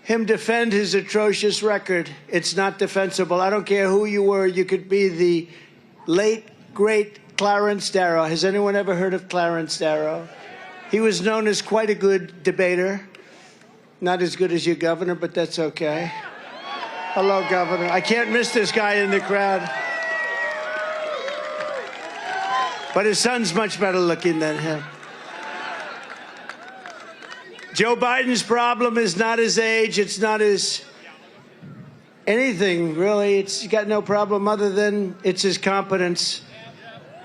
him defend his atrocious record. It's not defensible. I don't care who you were. You could be the late, great Clarence Darrow. Has anyone ever heard of Clarence Darrow? He was known as quite a good debater. Not as good as your governor, but that's okay. Hello, Governor. I can't miss this guy in the crowd. But his son's much better looking than him. Joe Biden's problem is not his age. It's not his anything, really. He's got no problem other than it's his competence.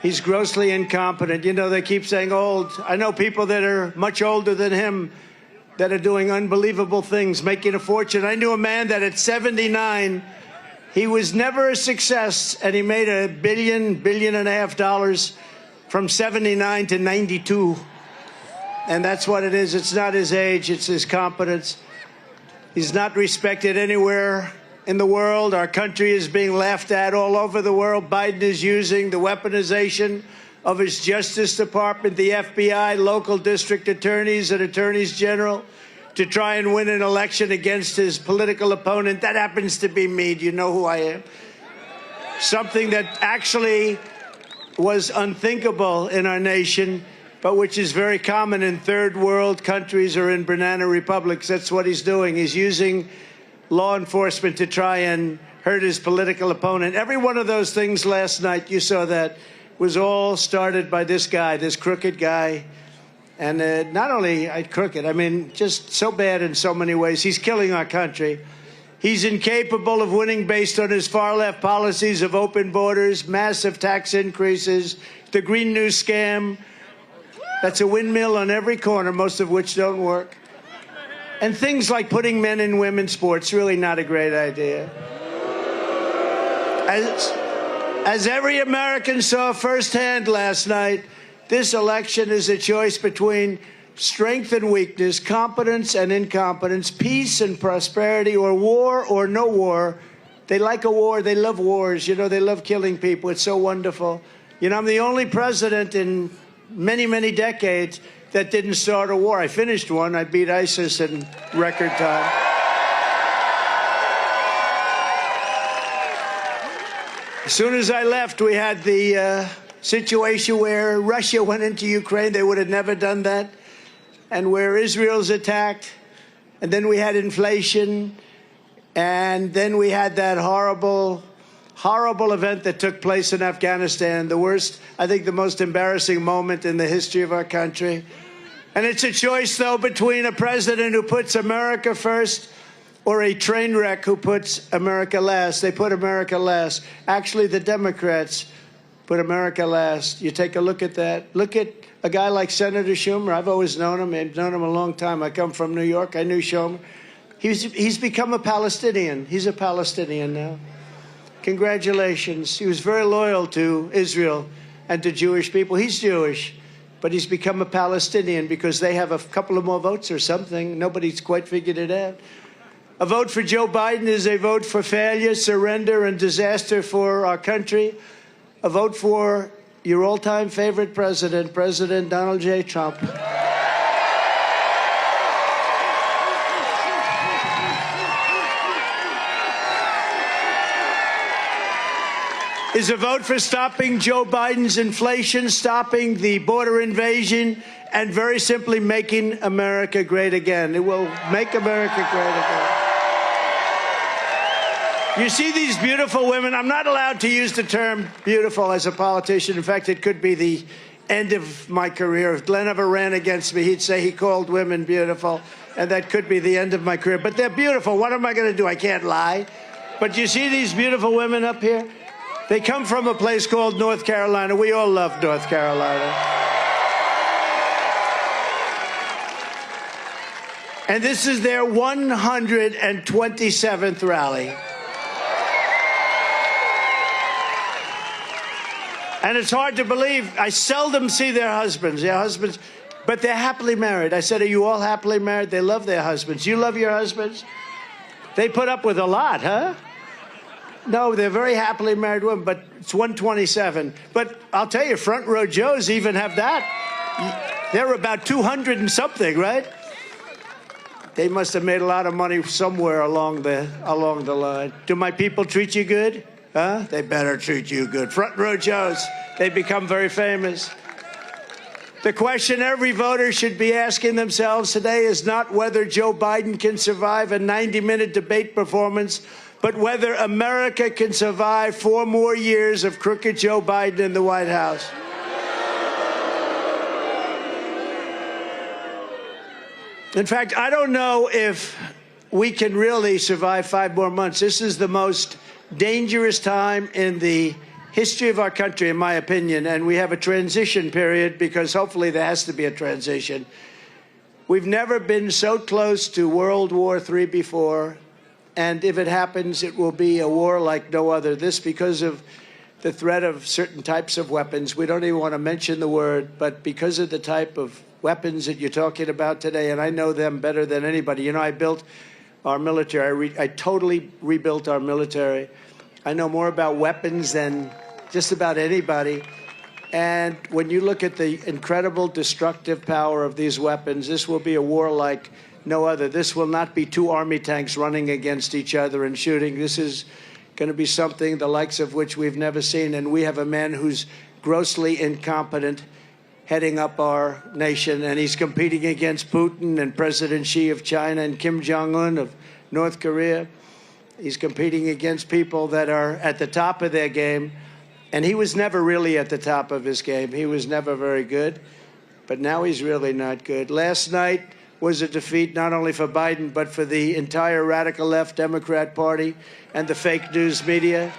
He's grossly incompetent. You know, they keep saying old. I know people that are much older than him that are doing unbelievable things, making a fortune. I knew a man that at 79, he was never a success, and he made $1 billion and a half from 79 to 92. And that's what it is. It's not his age, it's his competence. He's not respected anywhere in the world. Our country is being laughed at all over the world. Biden is using the weaponization of his Justice Department, the FBI, local district attorneys and attorneys general to try and win an election against his political opponent. That happens to be me. Do you know who I am? Something that actually was unthinkable in our nation, but which is very common in third world countries or in banana republics. That's what he's doing. He's using law enforcement to try and hurt his political opponent. Every one of those things last night, you saw that, was all started by this guy, this crooked guy. And not only crooked, I mean, just so bad in so many ways. He's killing our country. He's incapable of winning based on his far-left policies of open borders, massive tax increases, the Green New Scam. That's a windmill on every corner, most of which don't work. And things like putting men in women's sports, really not a great idea. As every American saw firsthand last night, this election is a choice between strength and weakness, competence and incompetence, peace and prosperity, or war or no war. They like a war. They love wars. You know, they love killing people. It's so wonderful. You know, I'm the only president in many, many decades that didn't start a war. I finished one. I beat ISIS in record time. As soon as I left, we had the situation where Russia went into Ukraine. They would have never done that. And where Israel's attacked. And then we had inflation. And then we had that horrible, horrible event that took place in Afghanistan. The worst, I think the most embarrassing moment in the history of our country. And it's a choice, though, between a president who puts America first or a train wreck who puts America last. They put America last. Actually, the Democrats put America last. You take a look at that. Look at a guy like Senator Schumer. I've always known him. I've known him a long time. I come from New York. I knew Schumer. He's become a Palestinian. He's a Palestinian now. Congratulations. He was very loyal to Israel and to Jewish people. He's Jewish, but he's become a Palestinian because they have a couple of more votes or something. Nobody's quite figured it out. A vote for Joe Biden is a vote for failure, surrender, and disaster for our country. A vote for your all-time favorite president, President Donald J. Trump. Is a vote for stopping Joe Biden's inflation, stopping the border invasion, and very simply making America great again. It will make America great again. You see these beautiful women. I'm not allowed to use the term beautiful as a politician. In fact, it could be the end of my career. If Glenn ever ran against me, he'd say he called women beautiful, and that could be the end of my career. But they're beautiful. What am I going to do? I can't lie. But you see these beautiful women up here? They come from a place called North Carolina. We all love North Carolina. And this is their 127th rally. And it's hard to believe. I seldom see their husbands, but they're happily married. I said, are you all happily married? They love their husbands. You love your husbands? They put up with a lot, huh? No, they're very happily married women, but it's 127. But I'll tell you, front row Joes even have that. They're about 200 and something, right? They must have made a lot of money somewhere along the line. Do my people treat you good? Huh? They better treat you good. Front row Joes, they become very famous. The question every voter should be asking themselves today is not whether Joe Biden can survive a 90-minute debate performance, but whether America can survive 4 more years of crooked Joe Biden in the White House. In fact, I don't know if we can really survive 5 more months. This is the most dangerous time in the history of our country, in my opinion, and we have a transition period because hopefully there has to be a transition. We've never been so close to World War III before, and if it happens, it will be a war like no other. This because of the threat of certain types of weapons. We don't even want to mention the word, but because of the type of weapons that you're talking about today, and I know them better than anybody. You know, I built our military. I totally rebuilt our military. I know more about weapons than just about anybody. And when you look at the incredible destructive power of these weapons, this will be a war like no other. This will not be 2 army tanks running against each other and shooting. This is going to be something the likes of which we've never seen. And we have a man who's grossly incompetent heading up our nation, and he's competing against Putin and President Xi of China and Kim Jong-un of North Korea. He's competing against people that are at the top of their game, and he was never really at the top of his game. He was never very good, but now he's really not good. Last night was a defeat not only for Biden, but for the entire radical left Democrat Party and the fake news media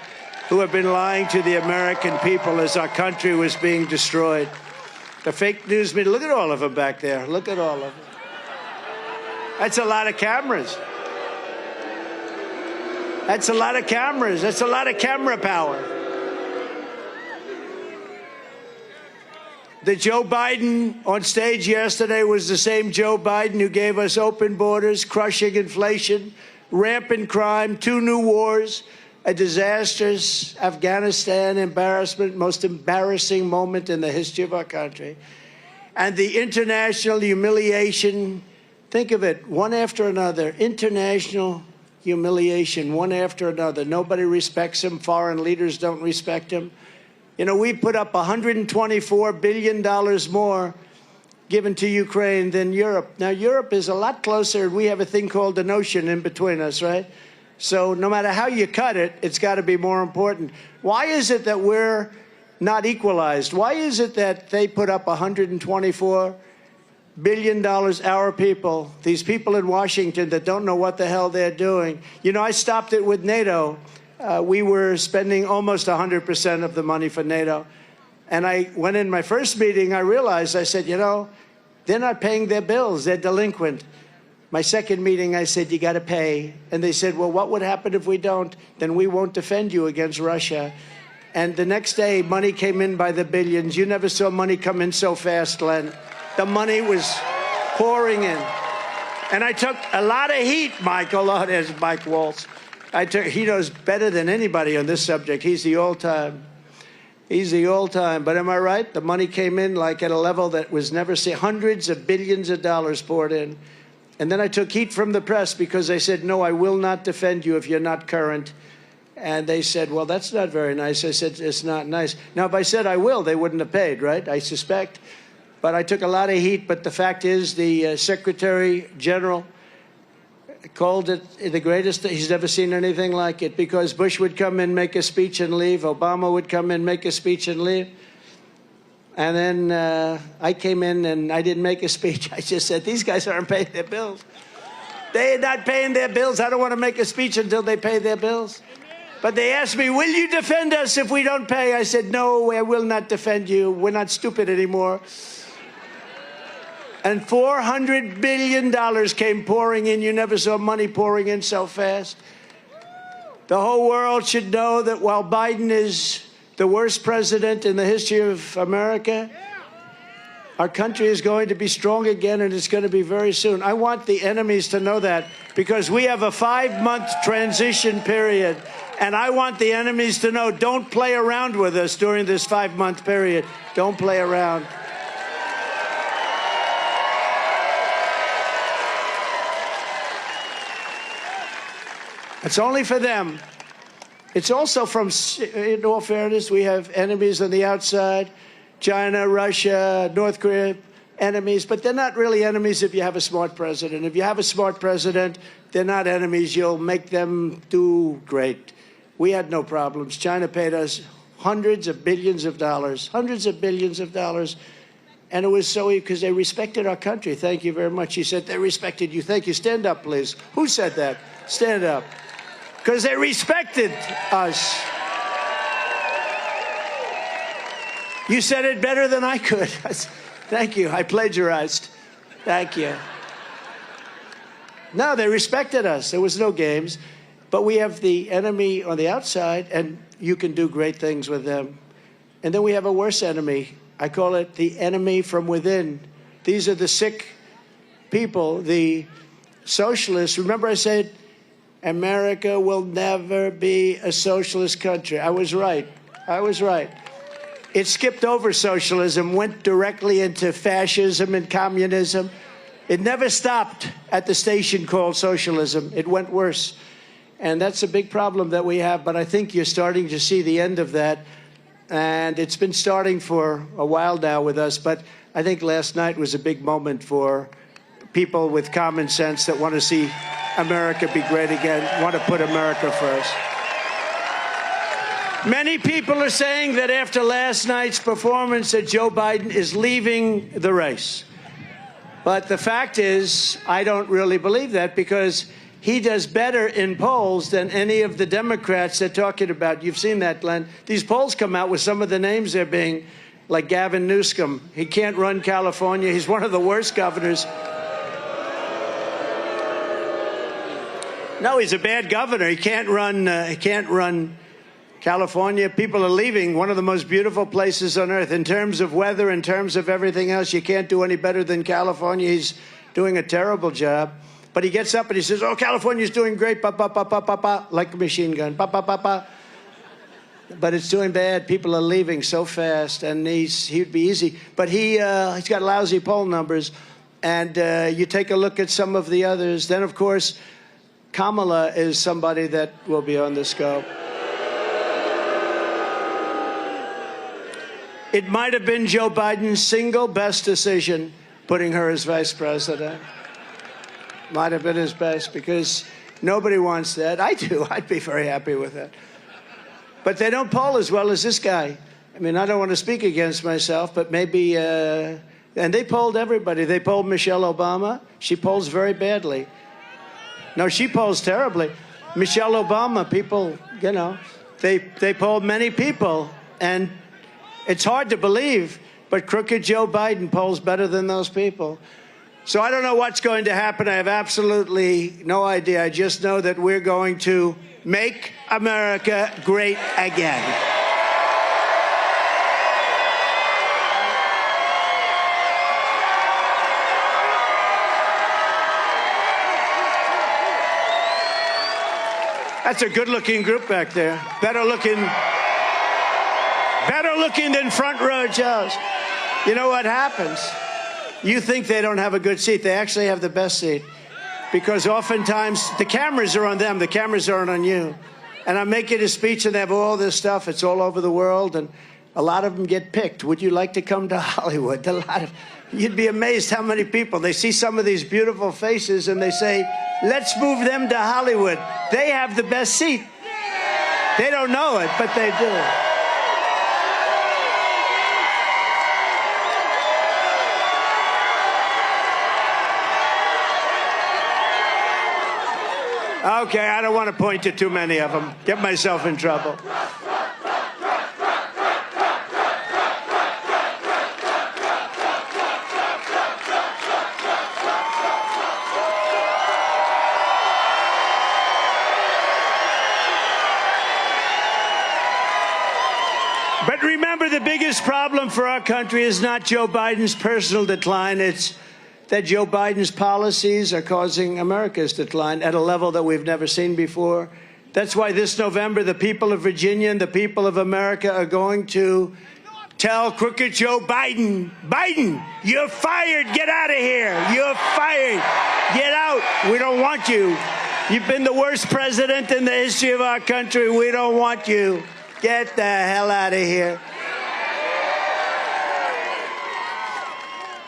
who have been lying to the American people as our country was being destroyed. The fake news media, look at all of them back there. Look at all of them. That's a lot of cameras. That's a lot of cameras. That's a lot of camera power. The Joe Biden on stage yesterday was the same Joe Biden who gave us open borders, crushing inflation, rampant crime, 2 new wars, a disastrous Afghanistan embarrassment, most embarrassing moment in the history of our country, and the international humiliation. Think of it, one after another, international humiliation, one after another. Nobody respects him. Foreign leaders don't respect him. You know, we put up $124 billion more given to Ukraine than Europe. Now, Europe is a lot closer. We have a thing called an ocean in between us, right? So no matter how you cut it, it's got to be more important. Why is it that we're not equalized? Why is it that they put up $124 billion, our people, these people in Washington that don't know what the hell they're doing? You know, I stopped it with NATO. We were spending almost 100% of the money for NATO. And I went in my first meeting, I realized, I said, you know, they're not paying their bills. They're delinquent. My second meeting, I said, you got to pay. And they said, well, what would happen if we don't? Then we won't defend you against Russia. And the next day, money came in by the billions. You never saw money come in so fast, Len. The money was pouring in. And I took a lot of heat, Michael. Oh, there's Mike Waltz. He knows better than anybody on this subject. He's the all-time. He's the all-time. But am I right? The money came in like at a level that was never seen. Hundreds of billions of dollars poured in. And then I took heat from the press because they said, no, I will not defend you if you're not current. And they said, well, that's not very nice. I said, it's not nice. Now, if I said I will, they wouldn't have paid, right? I suspect. But I took a lot of heat. But the fact is, the Secretary General called it the greatest. He's never seen anything like it, because Bush would come in, make a speech and leave. Obama would come in, make a speech and leave. And then I came in and I didn't make a speech. I just said, these guys aren't paying their bills. They're not paying their bills. I don't want to make a speech until they pay their bills. But they asked me, will you defend us if we don't pay? I said, no, I will not defend you. We're not stupid anymore. And $400 billion came pouring in. You never saw money pouring in so fast. The whole world should know that while Biden is the worst president in the history of America, our country is going to be strong again, and it's going to be very soon. I want the enemies to know that, because we have a 5-month transition period, and I want the enemies to know, don't play around with us during this 5-month period. Don't play around. It's only for them. It's also from, in all fairness, we have enemies on the outside, China, Russia, North Korea, enemies, but they're not really enemies if you have a smart president. If you have a smart president, they're not enemies. You'll make them do great. We had no problems. China paid us hundreds of billions of dollars, and it was so because they respected our country. Thank you very much. He said they respected you. Thank you. Stand up, please. Who said that? Stand up. Because they respected us. You said it better than I could. Thank you. I plagiarized. Thank you. No, they respected us. There was no games. But we have the enemy on the outside, and you can do great things with them. And then we have a worse enemy. I call it the enemy from within. These are the sick people, the socialists. Remember I said, America will never be a socialist country. I was right. I was right. It skipped over socialism, went directly into fascism and communism. It never stopped at the station called socialism. It went worse. And that's a big problem that we have, but I think you're starting to see the end of that. And it's been starting for a while now with us, but I think last night was a big moment for people with common sense that want to see America be great again, want to put America first. Many people are saying that after last night's performance that Joe Biden is leaving the race. But the fact is, I don't really believe that because he does better in polls than any of the Democrats they're talking about. You've seen that, Glenn. These polls come out with some of the names they're being, like Gavin Newsom. He can't run California. He's one of the worst governors. No, he's a bad governor. He can't run California. People are leaving one of the most beautiful places on earth. In terms of weather, in terms of everything else, you can't do any better than California. He's doing a terrible job. But he gets up and he says, oh, California's doing great, pa, pa, pa, pa, pa, pa, like a machine gun, pa, pa, pa, pa. But it's doing bad. People are leaving so fast, and he'd be easy. But he's got lousy poll numbers. And you take a look at some of the others. Then, of course, Kamala is somebody that will be on the scope. It might have been Joe Biden's single best decision, putting her as vice president. Might have been his best, because nobody wants that. I do. I'd be very happy with that. But they don't poll as well as this guy. I mean, I don't want to speak against myself, but maybe, and they polled everybody. They polled Michelle Obama. She polls very badly. No, she polls terribly. Michelle Obama, people, you know, they polled many people, and it's hard to believe, but crooked Joe Biden polls better than those people. So I don't know what's going to happen. I have absolutely no idea. I just know that we're going to make America great again. That's a good-looking group back there. Better looking than front row Joes. You know what happens? You think they don't have a good seat. They actually have the best seat. Because oftentimes the cameras are on them. The cameras aren't on you. And I'm making a speech and they have all this stuff. It's all over the world. And a lot of them get picked. Would you like to come to Hollywood? You'd be amazed how many people. They see some of these beautiful faces and they say, let's move them to Hollywood. They have the best seat. They don't know it, but they do. Okay, I don't want to point to too many of them. Get myself in trouble. But remember, the biggest problem for our country is not Joe Biden's personal decline. It's that Joe Biden's policies are causing America's decline at a level that we've never seen before. That's why this November, the people of Virginia and the people of America are going to tell crooked Joe Biden, Biden, you're fired. Get out of here. You're fired. Get out. We don't want you. You've been the worst president in the history of our country. We don't want you. Get the hell out of here.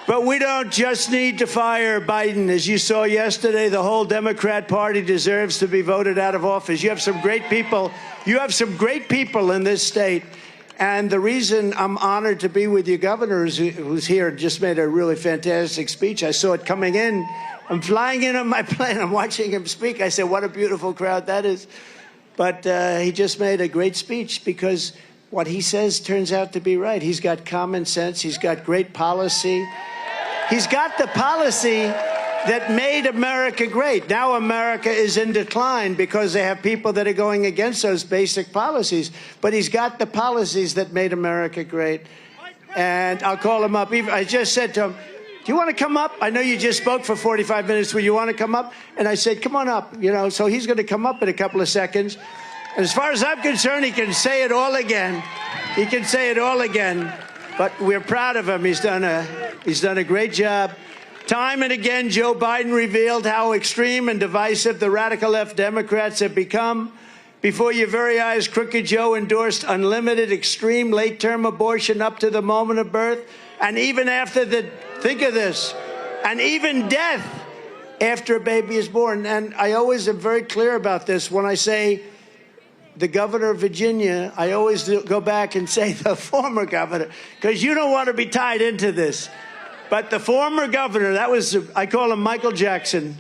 But we don't just need to fire Biden. As you saw yesterday, the whole Democrat Party deserves to be voted out of office. You have some great people. You have some great people in this state. And the reason I'm honored to be with you, Governor, who's here, just made a really fantastic speech. I saw it coming in. I'm flying in on my plane. I'm watching him speak. I said, what a beautiful crowd that is. But he just made a great speech because what he says turns out to be right. He's got common sense. He's got great policy. He's got the policy that made America great. Now America is in decline because they have people that are going against those basic policies. But he's got the policies that made America great. And I'll call him up. I just said to him, do you want to come up? I know you just spoke for 45 minutes. Will you want to come up? And I said, come on up. You know, so he's going to come up in a couple of seconds. And as far as I'm concerned, he can say it all again. He can say it all again. But we're proud of him. He's done a great job. Time and again, Joe Biden revealed how extreme and divisive the radical left Democrats have become. Before your very eyes, Crooked Joe endorsed unlimited, extreme, late-term abortion up to the moment of birth, and even after the, think of this, and even death after a baby is born. And I always am very clear about this. When I say the governor of Virginia, I always go back and say the former governor, because you don't want to be tied into this. But the former governor, that was, I call him Michael Jackson.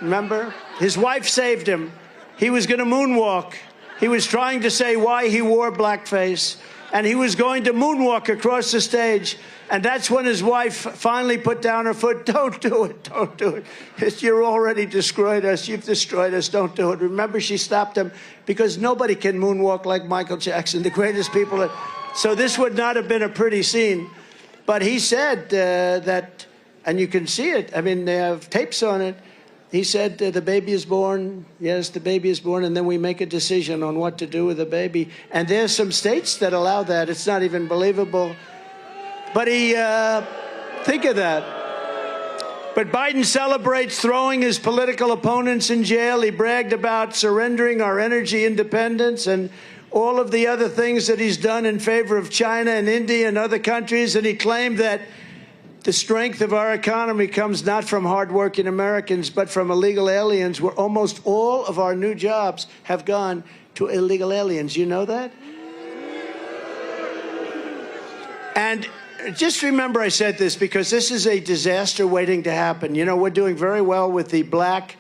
Remember? His wife saved him. He was going to moonwalk. He was trying to say why he wore blackface. And he was going to moonwalk across the stage. And that's when his wife finally put down her foot. Don't do it. Don't do it. You're already destroyed us. You've destroyed us. Don't do it. Remember, she stopped him because nobody can moonwalk like Michael Jackson, the greatest people. So this would not have been a pretty scene. But he said that, and you can see it. I mean, they have tapes on it. He said the baby is born. Yes, the baby is born, and then we make a decision on what to do with the baby. And there's some states that allow that. It's not even believable. But think of that. But Biden celebrates throwing his political opponents in jail. He bragged about surrendering our energy independence and all of the other things that he's done in favor of China and India and other countries. And he claimed that the strength of our economy comes not from hardworking Americans, but from illegal aliens, where almost all of our new jobs have gone to illegal aliens. You know that? And just remember I said this because this is a disaster waiting to happen. You know, we're doing very well with the black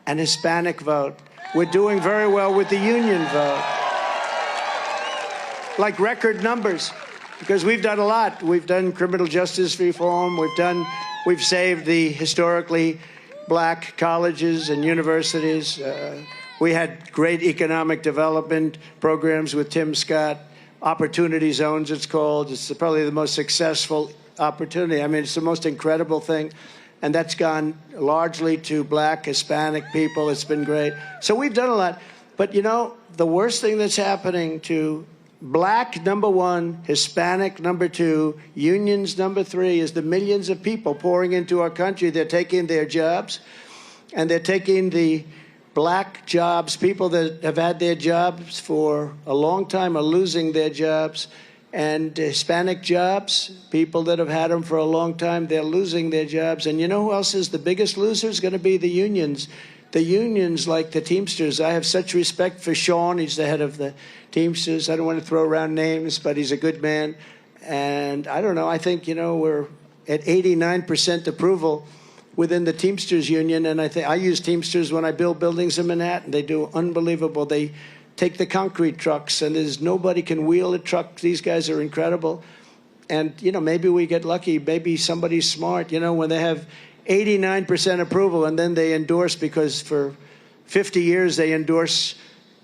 and Hispanic vote. We're doing very well with the union vote. Like record numbers, because we've done a lot. We've done criminal justice reform. We've saved the historically black colleges and universities. We had great economic development programs with Tim Scott. Opportunity zones, it's called. It's probably the most successful opportunity. I mean, it's the most incredible thing. And that's gone largely to black, Hispanic people. It's been great. So we've done a lot. But, you know, the worst thing that's happening to black, number one, Hispanic, number two, unions, number three, is the millions of people pouring into our country. They're taking their jobs, and they're taking the black jobs. People that have had their jobs for a long time are losing their jobs. And Hispanic jobs, people that have had them for a long time, they're losing their jobs. And you know who else is the biggest loser? Is going to be the unions. The unions, like the Teamsters. I have such respect for Sean. He's the head of the Teamsters. I don't want to throw around names, but he's a good man. And I don't know, I think, you know, we're at 89% approval within the Teamsters union. And I use Teamsters when I build buildings in Manhattan. They do unbelievable. They take the concrete trucks, and there's nobody can wheel a truck. These guys are incredible. And, you know, maybe we get lucky. Maybe somebody's smart, you know, when they have 89% approval, and then they endorse, because for 50 years they endorse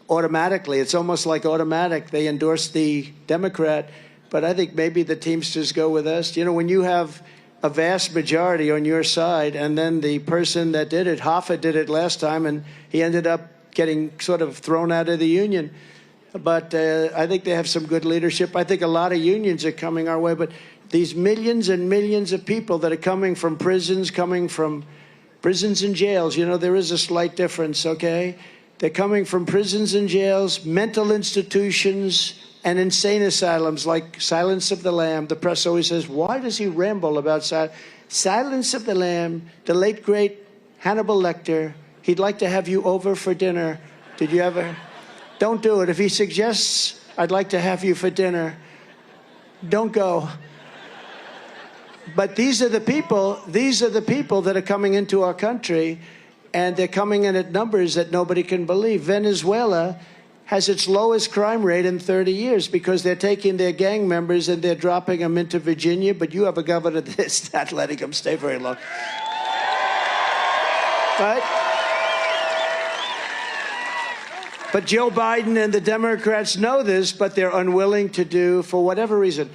automatically. It's almost like automatic. They endorse the Democrat, but I think maybe the Teamsters go with us. You know, when you have a vast majority on your side, and then the person that did it, Hoffa did it last time, and he ended up getting sort of thrown out of the union. But I think they have some good leadership. I think a lot of unions are coming our way, but these millions and millions of people that are coming from prisons, coming from Prisons and jails, you know, there is a slight difference, okay? They're coming from prisons and jails, mental institutions, and insane asylums like Silence of the Lamb. The press always says, why does he ramble about Silence of the Lamb? The late, great Hannibal Lecter, he'd like to have you over for dinner. Did you ever? Don't do it. If he suggests, I'd like to have you for dinner, don't go. But these are the people that are coming into our country, and they're coming in at numbers that nobody can believe. Venezuela has its lowest crime rate in 30 years because they're taking their gang members and they're dropping them into Virginia, but you have a governor that's not letting them stay very long. Right? But Joe Biden and the Democrats know this, but they're unwilling to do, for whatever reason.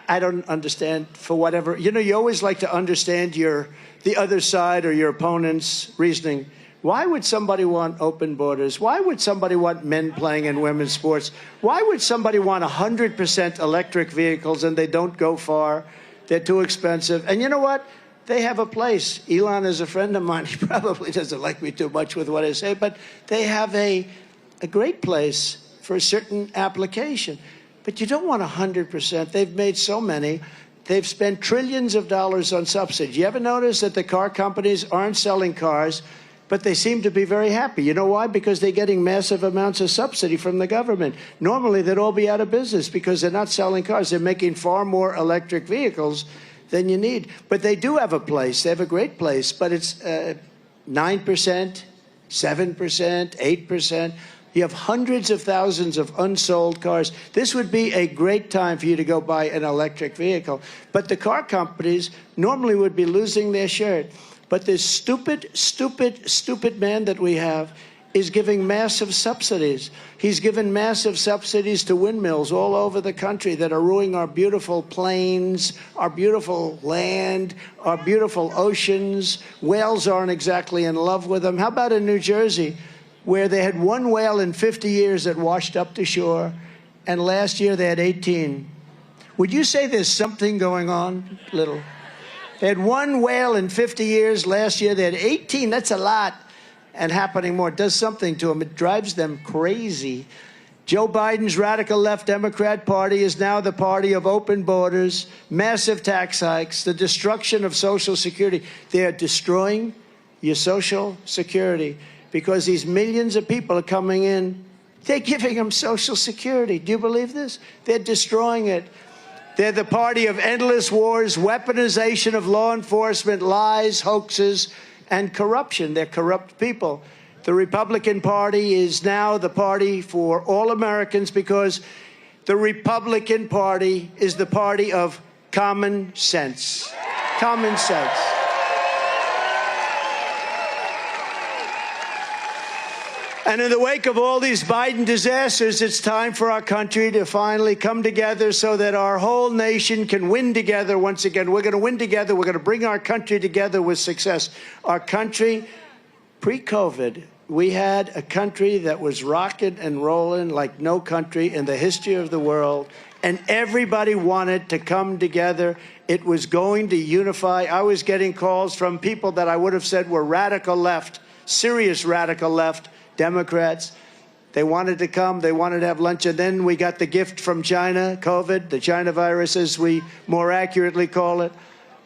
I don't understand, for whatever. You know, you always like to understand the other side or your opponent's reasoning. Why would somebody want open borders? Why would somebody want men playing in women's sports? Why would somebody want 100% electric vehicles and they don't go far? They're too expensive. And you know what? They have a place. Elon is a friend of mine. He probably doesn't like me too much with what I say, but they have a great place for a certain application. But you don't want 100%. They've made so many. They've spent trillions of dollars on subsidies. You ever notice that the car companies aren't selling cars, but they seem to be very happy? You know why? Because they're getting massive amounts of subsidy from the government. Normally, they'd all be out of business because they're not selling cars. They're making far more electric vehicles than you need. But they do have a place. They have a great place, but it's 9%, 7%, 8%. You have hundreds of thousands of unsold cars. This would be a great time for you to go buy an electric vehicle. But the car companies normally would be losing their shirt. But this stupid, stupid, stupid man that we have is giving massive subsidies. He's given massive subsidies to windmills all over the country that are ruining our beautiful plains, our beautiful land, our beautiful oceans. Whales aren't exactly in love with them. How about in New Jersey, where they had one whale in 50 years that washed up to shore, and last year they had 18. Would you say there's something going on? Little. They had one whale in 50 years. Last year they had 18. That's a lot. And happening more. It does something to them. It drives them crazy. Joe Biden's radical left Democrat Party is now the party of open borders, massive tax hikes, the destruction of Social Security. They're destroying your Social Security because these millions of people are coming in. They're giving them Social Security. Do you believe this? They're destroying it. They're the party of endless wars, weaponization of law enforcement, lies, hoaxes, and corruption. They're corrupt people. The Republican Party is now the party for all Americans because the Republican Party is the party of common sense. Common sense. And in the wake of all these Biden disasters, it's time for our country to finally come together so that our whole nation can win together once again. We're going to win together. We're going to bring our country together with success. Our country, pre-COVID, we had a country that was rocking and rolling like no country in the history of the world. And everybody wanted to come together. It was going to unify. I was getting calls from people that I would have said were radical left, serious radical left, Democrats. They wanted to come. They wanted to have lunch. And then we got the gift from China, COVID, the China virus, as we more accurately call it.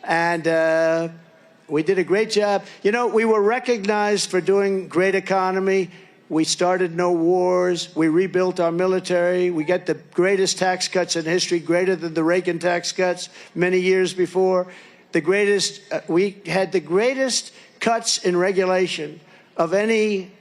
And we did a great job. You know, we were recognized for doing great economy. We started no wars. We rebuilt our military. We got the greatest tax cuts in history, greater than the Reagan tax cuts many years before. The greatest, we had the greatest cuts in regulation of any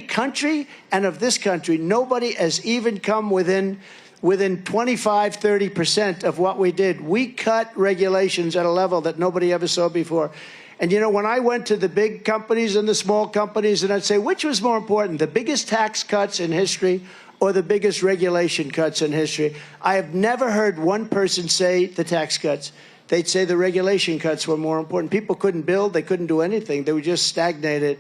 country and of this country. Nobody has even come within 25, 30% of what we did. We cut regulations at a level that nobody ever saw before. And, you know, when I went to the big companies and the small companies, and I'd say, which was more important, the biggest tax cuts in history or the biggest regulation cuts in history? I have never heard one person say the tax cuts. They'd say the regulation cuts were more important. People couldn't build. They couldn't do anything. They were just stagnated.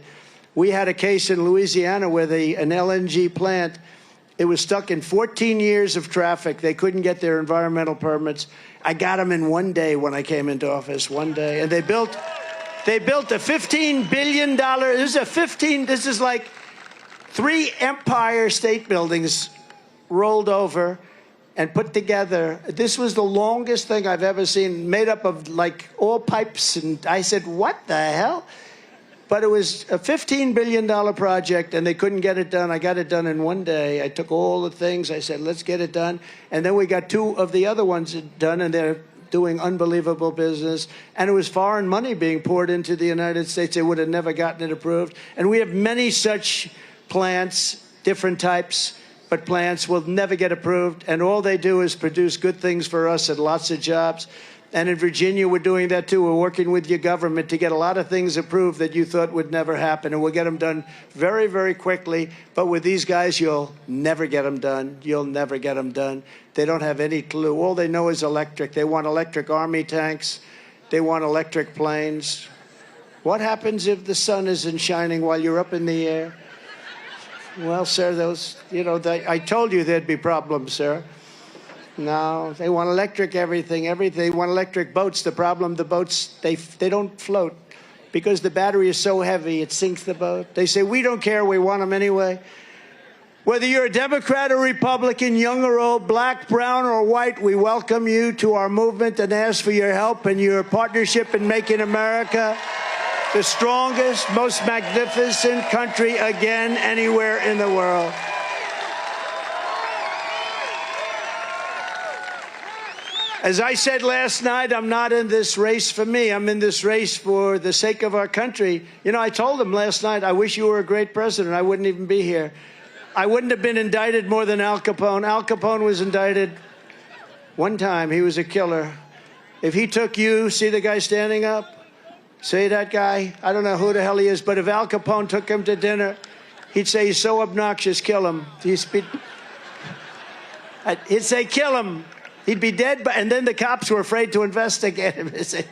We had a case in Louisiana where an LNG plant, it was stuck in 14 years of traffic. They couldn't get their environmental permits. I got them in one day when I came into office, one day. And they built They built a $15 billion, this is like 3 Empire State Buildings rolled over and put together. This was the longest thing I've ever seen, made up of like all pipes. And I said, what the hell? But it was a $15 billion project, and they couldn't get it done. I got it done in one day. I took all the things. I said, let's get it done. And then we got 2 of the other ones done, and they're doing unbelievable business. And it was foreign money being poured into the United States. They would have never gotten it approved. And we have many such plants, different types, but plants will never get approved. And all they do is produce good things for us and lots of jobs. And in Virginia, we're doing that too. We're working with your government to get a lot of things approved that you thought would never happen. And we'll get them done very, very quickly. But with these guys, you'll never get them done. You'll never get them done. They don't have any clue. All they know is electric. They want electric army tanks. They want electric planes. What happens if the sun isn't shining while you're up in the air? Well, sir, I told you there'd be problems, sir. No, they want electric everything. They want electric boats. The problem, the boats, they don't float because the battery is so heavy, it sinks the boat. They say, we don't care, we want them anyway. Whether you're a Democrat or Republican, young or old, black, brown, or white, we welcome you to our movement and ask for your help and your partnership in making America the strongest, most magnificent country again anywhere in the world. As I said last night, I'm not in this race for me. I'm in this race for the sake of our country. You know, I told him last night, I wish you were a great president. I wouldn't even be here. I wouldn't have been indicted more than Al Capone. Al Capone was indicted one time. He was a killer. If he took you, see the guy standing up? See that guy? I don't know who the hell he is, but if Al Capone took him to dinner, he'd say, he's so obnoxious, kill him. He'd say, kill him. He'd be dead, and then the cops were afraid to investigate him. They say,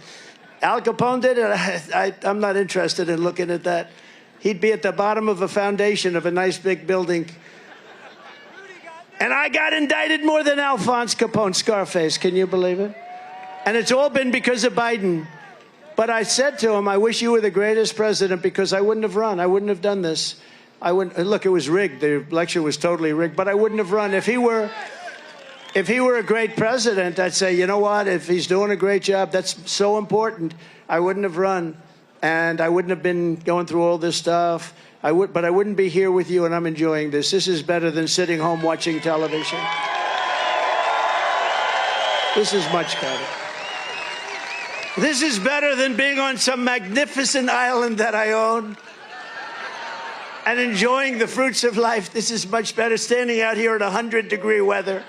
Al Capone did it? I'm not interested in looking at that. He'd be at the bottom of a foundation of a nice big building. And I got indicted more than Alphonse Capone, Scarface. Can you believe it? And it's all been because of Biden. But I said to him, I wish you were the greatest president because I wouldn't have run. I wouldn't have done this. I wouldn't. Look, it was rigged. The election was totally rigged, but I wouldn't have run. If he were a great president, I'd say, you know what? If he's doing a great job, that's so important. I wouldn't have run, and I wouldn't have been going through all this stuff. But I wouldn't be here with you, and I'm enjoying this. This is better than sitting home watching television. This is much better. This is better than being on some magnificent island that I own and enjoying the fruits of life. This is much better standing out here at 100-degree weather.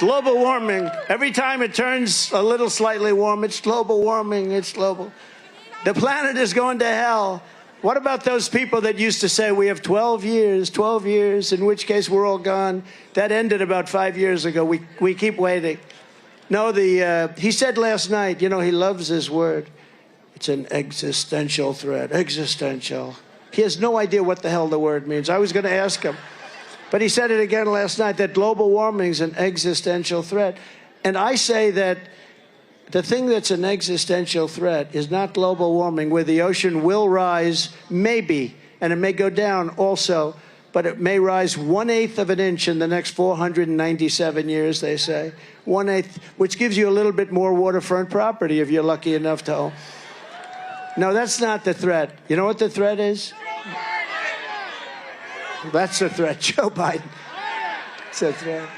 Global warming. Every time it turns a little slightly warm, it's global warming. It's global. The planet is going to hell. What about those people that used to say we have 12 years, in which case we're all gone? That ended about 5 years ago. We keep waiting. No, he said last night, you know, he loves his word. It's an existential threat. Existential. He has no idea what the hell the word means. I was going to ask him. But he said it again last night, that global warming is an existential threat. And I say that the thing that's an existential threat is not global warming, where the ocean will rise, maybe, and it may go down also, but it may rise 1/8 of an inch in the next 497 years, they say. 1/8, which gives you a little bit more waterfront property if you're lucky enough to own. No, that's not the threat. You know what the threat is? That's the threat, Joe Biden. It's a threat.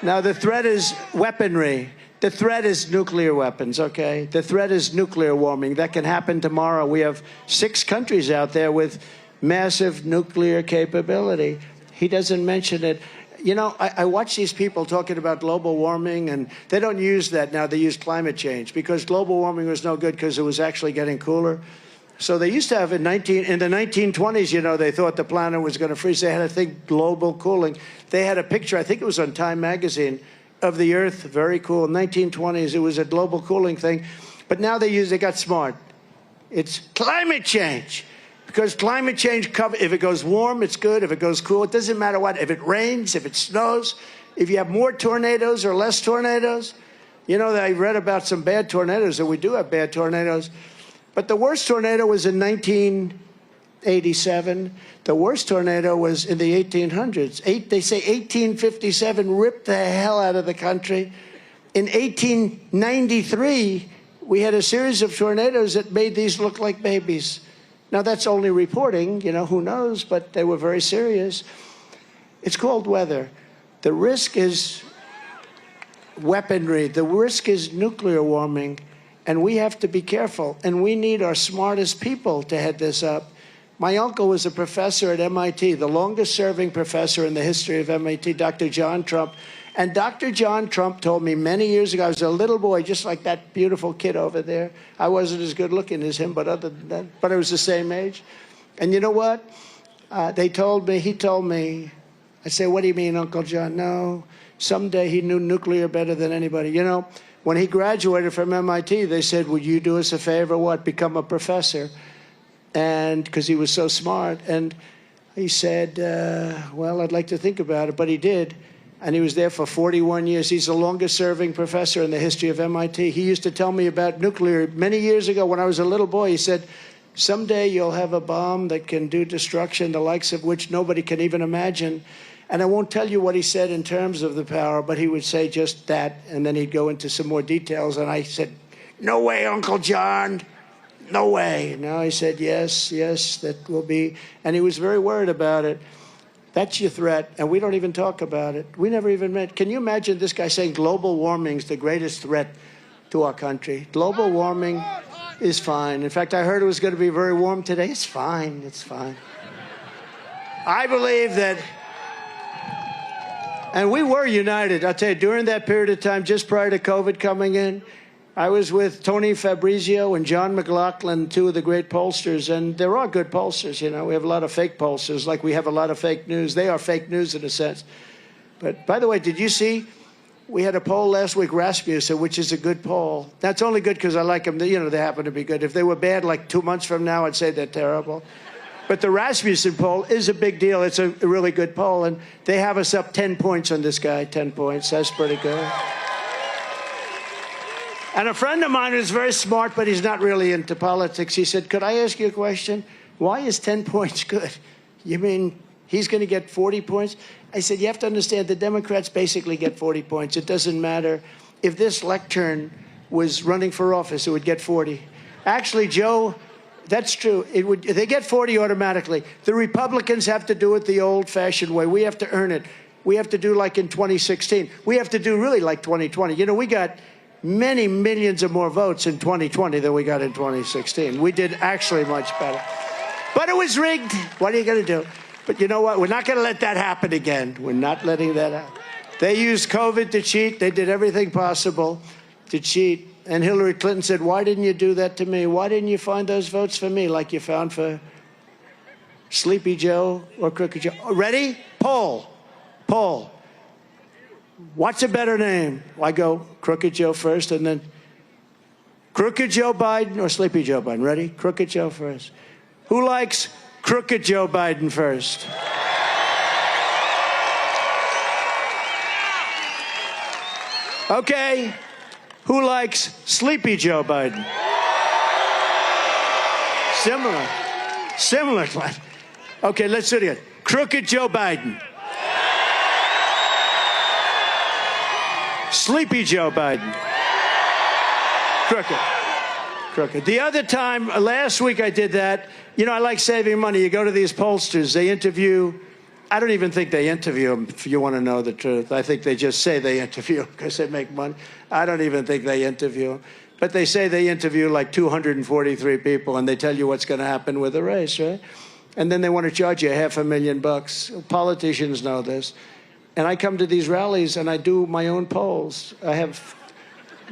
Now, the threat is weaponry. The threat is nuclear weapons, okay? The threat is nuclear warming. That can happen tomorrow. We have 6 countries out there with massive nuclear capability. He doesn't mention it. You know, I watch these people talking about global warming, and they don't use that now. They use climate change because global warming was no good because it was actually getting cooler. So they used to have in the 1920s, you know, they thought the planet was going to freeze. They had a thing, global cooling. They had a picture, I think it was on Time magazine, of the Earth, very cool. 1920s, it was a global cooling thing. But now they got smart. It's climate change. Because climate change, if it goes warm, it's good. If it goes cool, it doesn't matter what. If it rains, if it snows, if you have more tornadoes or less tornadoes, You know, I read about some bad tornadoes, and we do have bad tornadoes. But the worst tornado was in 1987. The worst tornado was in the 1800s. They say 1857 ripped the hell out of the country. In 1893, we had a series of tornadoes that made these look like babies. Now, that's only reporting, you know, who knows, but they were very serious. It's called weather. The risk is weaponry. The risk is nuclear warming, and we have to be careful, and we need our smartest people to head this up. My uncle was a professor at MIT, the longest-serving professor in the history of MIT, Dr. John Trump. And Dr. John Trump told me many years ago, I was a little boy, just like that beautiful kid over there. I wasn't as good-looking as him, but other than that, but I was the same age. And you know what? He told me, I say, what do you mean, Uncle John? No, someday he knew nuclear better than anybody. You know, when he graduated from MIT, they said, would you do us a favor? What? Become a professor. And because he was so smart. And he said, well, I'd like to think about it. But he did. And he was there for 41 years. He's the longest-serving professor in the history of MIT. He used to tell me about nuclear many years ago when I was a little boy. He said, someday you'll have a bomb that can do destruction, the likes of which nobody can even imagine. And I won't tell you what he said in terms of the power, but he would say just that, and then he'd go into some more details. And I said, no way, Uncle John. No way. No, he said, yes, that will be. And he was very worried about it. That's your threat, and we don't even talk about it. We never even met. Can you imagine this guy saying global warming is the greatest threat to our country? Global warming is fine. In fact, I heard it was going to be very warm today. It's fine. It's fine. I believe that, and we were united. I'll tell you, during that period of time, just prior to COVID coming in, I was with Tony Fabrizio and John McLaughlin, two of the great pollsters, and there are good pollsters, you know. We have a lot of fake pollsters, like we have a lot of fake news. They are fake news in a sense. But, by the way, did you see, we had a poll last week, Rasmussen, which is a good poll. That's only good because I like them. You know, they happen to be good. If they were bad, like 2 months from now, I'd say they're terrible. But the Rasmussen poll is a big deal. It's a really good poll, and they have us up 10 points on this guy, 10 points. That's pretty good. And a friend of mine who's very smart, but he's not really into politics, he said, could I ask you a question? Why is 10 points good? You mean he's going to get 40 points? I said, you have to understand the Democrats basically get 40 points. It doesn't matter. If this lectern was running for office, it would get 40. Actually, Joe, that's true. They get 40 automatically. The Republicans have to do it the old-fashioned way. We have to earn it. We have to do like in 2016. We have to do really like 2020. You know, we got many millions of more votes in 2020 than we got in 2016. We did actually much better. But it was rigged. What are you going to do? But you know what? We're not going to let that happen again. We're not letting that happen. They used COVID to cheat. They did everything possible to cheat. And Hillary Clinton said, why didn't you do that to me? Why didn't you find those votes for me like you found for Sleepy Joe or Crooked Joe? Ready? Poll. What's a better name? I go Crooked Joe first, and then Crooked Joe Biden or Sleepy Joe Biden. Ready? Crooked Joe first. Who likes Crooked Joe Biden first? Okay. Who likes Sleepy Joe Biden? Similar. Okay, let's do it again. Crooked Joe Biden. Sleepy Joe Biden. Crooked. The other time, last week I did that. You know, I like saving money. You go to these pollsters, they interview. I don't even think they interview them, if you want to know the truth. I think they just say they interview because they make money. I don't even think they interview them. But they say they interview like 243 people, and they tell you what's going to happen with the race, right? And then they want to charge you $500,000. Politicians know this. And I come to these rallies, and I do my own polls.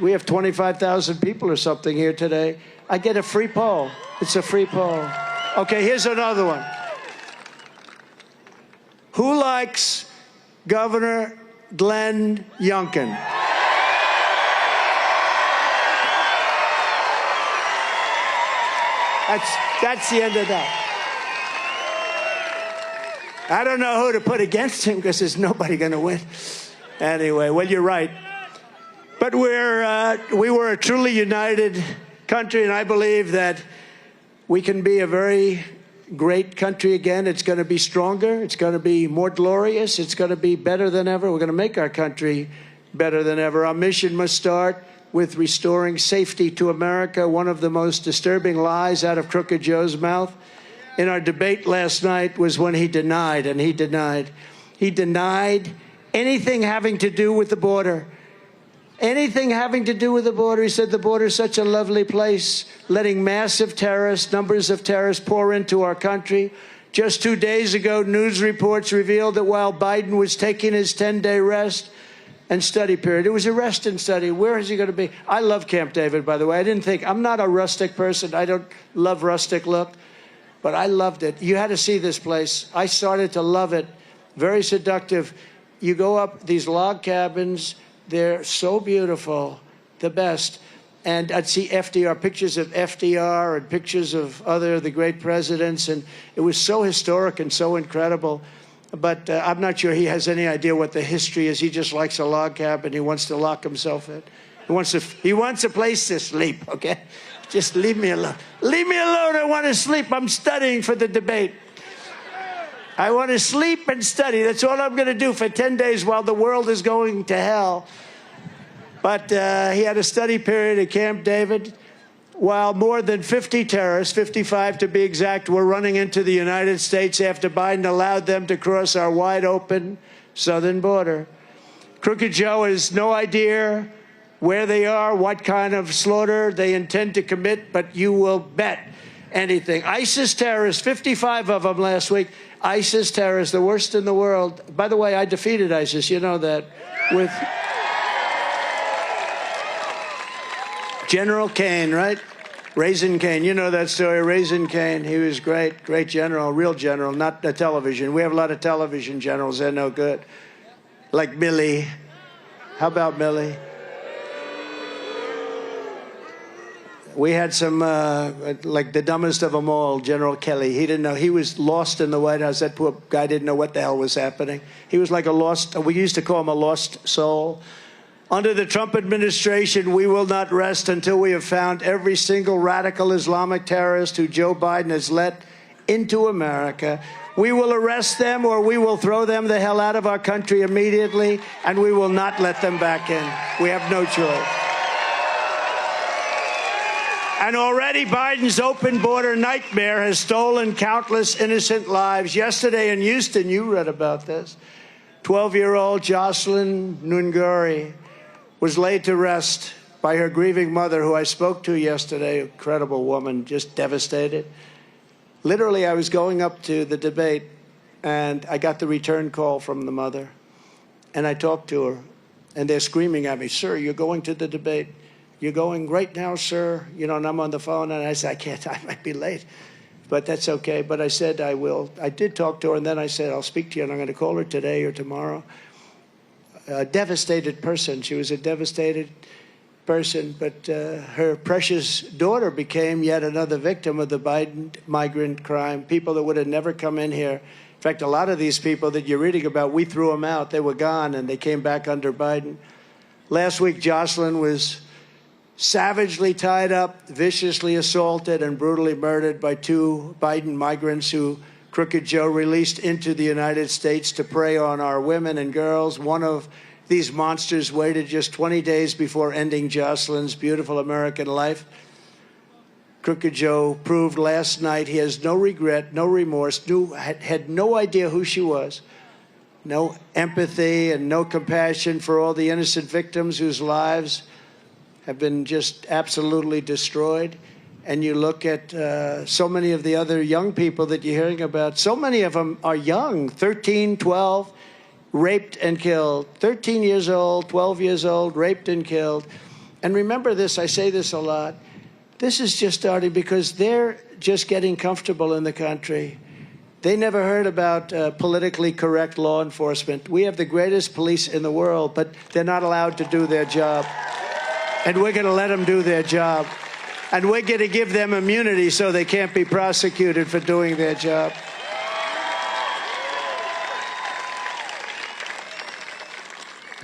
We have 25,000 people or something here today. I get a free poll. It's a free poll. Okay, here's another one. Who likes Governor Glenn Youngkin? That's the end of that. I don't know who to put against him because there's nobody going to win. Anyway, well, you're right. But But we were a truly united country, and I believe that we can be a very great country again. It's going to be stronger. It's going to be more glorious. It's going to be better than ever. We're going to make our country better than ever. Our mission must start with restoring safety to America. One of the most disturbing lies out of Crooked Joe's mouth in our debate last night was when he denied anything having to do with the border. Anything having to do with the border. He said the border is such a lovely place, letting massive numbers of terrorists pour into our country. Just 2 days ago, news reports revealed that while Biden was taking his 10-day rest and study period, it was a rest and study. Where is he going to be? I love Camp David, by the way. I'm not a rustic person. I don't love rustic look, but I loved it. You had to see this place. I started to love it. Very seductive. You go up these log cabins. They're so beautiful, the best. And I'd see FDR, pictures of FDR and pictures of the great presidents. And it was so historic and so incredible. But I'm not sure he has any idea what the history is. He just likes a log cabin. He wants to lock himself in. He wants a place to sleep, okay? Just leave me alone. Leave me alone. I want to sleep. I'm studying for the debate. I want to sleep and study. That's all I'm going to do for 10 days while the world is going to hell. But he had a study period at Camp David while more than 50 terrorists, 55 to be exact, were running into the United States after Biden allowed them to cross our wide-open southern border. Crooked Joe has no idea where they are, what kind of slaughter they intend to commit, but you will bet anything. ISIS terrorists, 55 of them last week. ISIS terrorists, the worst in the world. By the way, I defeated ISIS, you know that, with General Kane, right? Raisin Kane, you know that story, Raisin Kane. He was great, great general, real general, not a television. We have a lot of television generals, they're no good. Like Milley. How about Milley? We had some, like the dumbest of them all, General Kelly. He didn't know. He was lost in the White House. That poor guy didn't know what the hell was happening. He was like a lost, we used to call him a lost soul. Under the Trump administration, we will not rest until we have found every single radical Islamic terrorist who Joe Biden has let into America. We will arrest them or we will throw them the hell out of our country immediately, and we will not let them back in. We have no choice. And already Biden's open border nightmare has stolen countless innocent lives. Yesterday in Houston, you read about this. 12-year-old Jocelyn Nunguri was laid to rest by her grieving mother, who I spoke to yesterday, incredible woman, just devastated. Literally, I was going up to the debate, and I got the return call from the mother. And I talked to her, and they're screaming at me, "Sir, you're going to the debate. You're going right now, sir." You know, and I'm on the phone, and I said, "I can't, I might be late." But that's okay. But I said I will. I did talk to her, and then I said, "I'll speak to you," and I'm going to call her today or tomorrow. A devastated person. She was a devastated person, but her precious daughter became yet another victim of the Biden migrant crime. People that would have never come in here. In fact, a lot of these people that you're reading about, we threw them out. They were gone, and they came back under Biden. Last week, Jocelyn was savagely tied up, viciously assaulted, and brutally murdered by 2 Biden migrants who Crooked Joe released into the United States to prey on our women and girls. One of these monsters waited just 20 days before ending Jocelyn's beautiful American life. Crooked Joe proved last night he has no regret, no remorse, had no idea who she was, no empathy and no compassion for all the innocent victims whose lives have been just absolutely destroyed. And you look at so many of the other young people that you're hearing about. So many of them are young, 13, 12, raped and killed. 13 years old, 12 years old, raped and killed. And remember this, I say this a lot. This is just starting because they're just getting comfortable in the country. They never heard about politically correct law enforcement. We have the greatest police in the world, but they're not allowed to do their job. And we're going to let them do their job. And we're going to give them immunity so they can't be prosecuted for doing their job.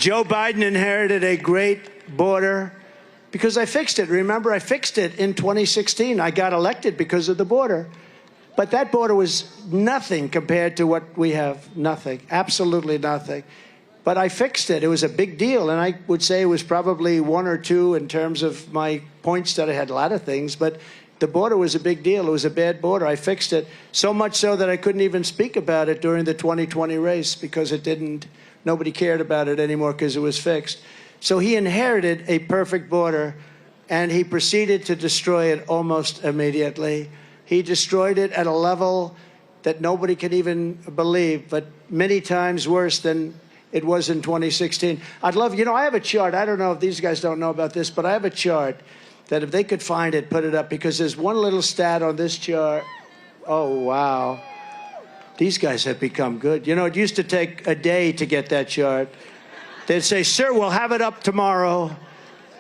Joe Biden inherited a great border because I fixed it. Remember, I fixed it in 2016. I got elected because of the border. But that border was nothing compared to what we have. Nothing. Absolutely nothing. But I fixed it. It was a big deal. And I would say it was probably one or two in terms of my points that I had a lot of things. But the border was a big deal. It was a bad border. I fixed it. So much so that I couldn't even speak about it during the 2020 race because nobody cared about it anymore because it was fixed. So he inherited a perfect border, and he proceeded to destroy it almost immediately. He destroyed it at a level that nobody can even believe, but many times worse than it was in 2016. I'd love, I have a chart. I don't know if these guys don't know about this, but I have a chart that if they could find it, put it up, because there's one little stat on this chart. Oh, wow. These guys have become good. It used to take a day to get that chart. They'd say, sir, we'll have it up tomorrow.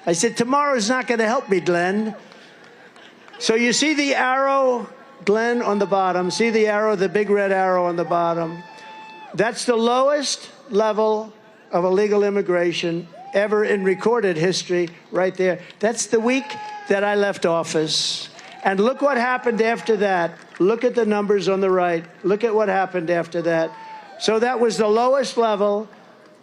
I said, tomorrow's not going to help me, Glenn. So you see the arrow, Glenn, on the bottom. See the arrow, the big red arrow on the bottom. That's the lowest level of illegal immigration ever in recorded history right there. That's the week that I left office. And look what happened after that. Look at the numbers on the right. Look at what happened after that. So that was the lowest level,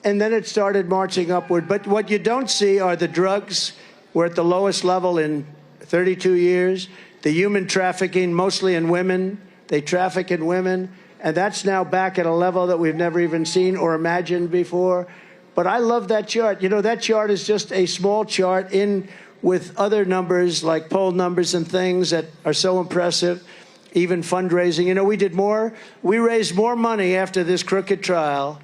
and then it started marching upward. But what you don't see are the drugs. We're at the lowest level in 32 years. The human trafficking, mostly in women. They traffic in women. And that's now back at a level that we've never even seen or imagined before. But I love that chart. That chart is just a small chart in with other numbers like poll numbers and things that are so impressive, even fundraising. We raised more money after this crooked trial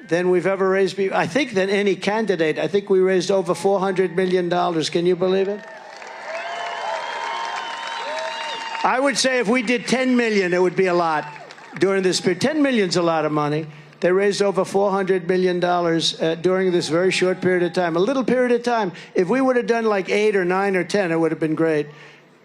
than we've ever raised, I think, than any candidate. I think we raised over $400 million. Can you believe it? I would say if we did 10 million, it would be a lot during this period. 10 million's a lot of money. They raised over $400 million during this very short period of time, a little period of time. If we would have done like 8 or 9 or 10, it would have been great.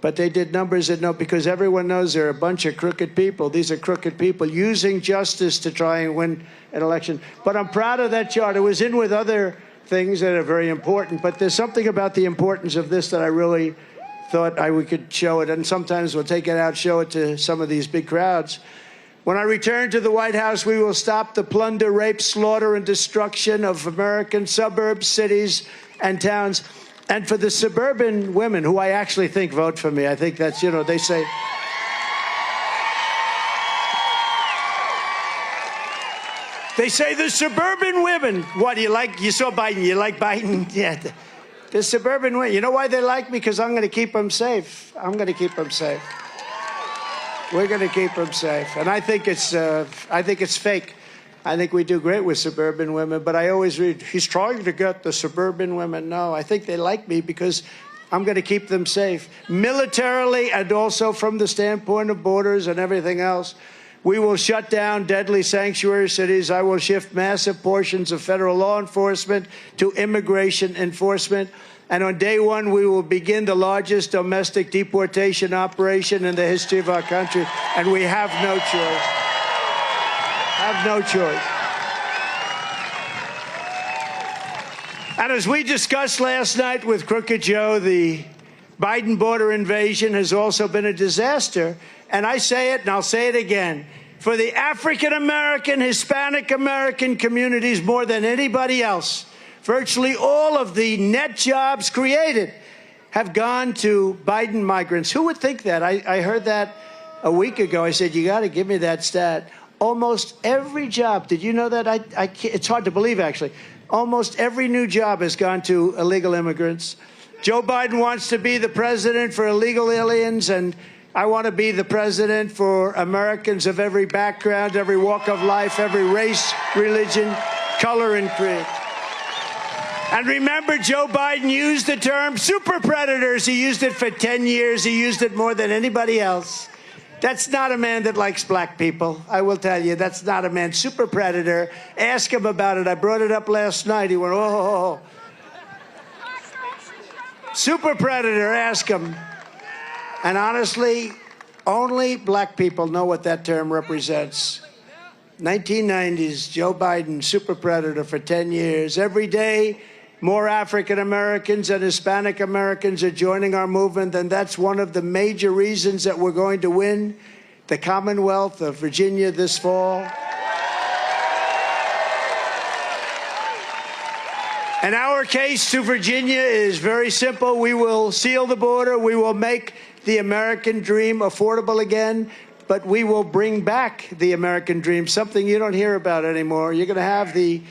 But they did numbers that because everyone knows they're a bunch of crooked people. These are crooked people using justice to try and win an election. But I'm proud of that chart. It was in with other things that are very important. But there's something about the importance of this that I really thought we could show it. And sometimes we'll take it out, show it to some of these big crowds. When I return to the White House, we will stop the plunder, rape, slaughter, and destruction of American suburbs, cities, and towns. And for the suburban women, who I actually think vote for me, I think that's, they say. They say the suburban women. What, you saw Biden, you like Biden? Yeah. The suburban women, you know why they like me? Because I'm going to keep them safe. I'm going to keep them safe. We're going to keep them safe. And I think it's fake. I think we do great with suburban women, but I always read, he's trying to get the suburban women. No, I think they like me because I'm going to keep them safe. Militarily and also from the standpoint of borders and everything else. We will shut down deadly sanctuary cities. I will shift massive portions of federal law enforcement to immigration enforcement. And on day one, we will begin the largest domestic deportation operation in the history of our country. And we have no choice. Have no choice. And as we discussed last night with Crooked Joe, the Biden border invasion has also been a disaster. And I say it, and I'll say it again. For the African-American, Hispanic-American communities more than anybody else, virtually all of the net jobs created have gone to Biden migrants. Who would think that? I heard that a week ago. I said, you got to give me that stat. Almost every job, did you know that? It's hard to believe, actually. Almost every new job has gone to illegal immigrants. Joe Biden wants to be the president for illegal aliens, and I want to be the president for Americans of every background, every walk of life, every race, religion, color, and creed. And remember, Joe Biden used the term super predators. He used it for 10 years. He used it more than anybody else. That's not a man that likes black people. I will tell you, that's not a man. Super predator. Ask him about it. I brought it up last night. He went, oh. Super predator, ask him. And honestly, only black people know what that term represents. 1990s, Joe Biden, super predator for 10 years. Every day, more African Americans and Hispanic Americans are joining our movement, and that's one of the major reasons that we're going to win the Commonwealth of Virginia this fall. And our case to Virginia is very simple. We will seal the border. We will make the American dream affordable again. But we will bring back the American dream, something you don't hear about anymore. You're going to have the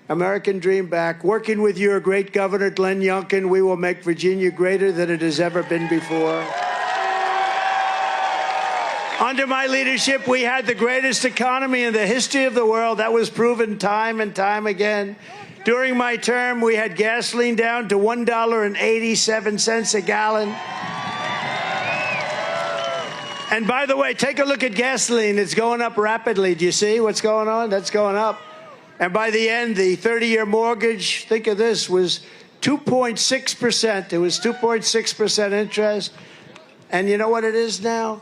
American dream back. Working with your great governor, Glenn Youngkin, we will make Virginia greater than it has ever been before. Under my leadership, we had the greatest economy in the history of the world. That was proven time and time again. During my term, we had gasoline down to $1.87 a gallon. And by the way, take a look at gasoline. It's going up rapidly. Do you see what's going on? That's going up. And by the end, the 30-year mortgage, think of this, was 2.6%. It was 2.6% interest. And you know what it is now?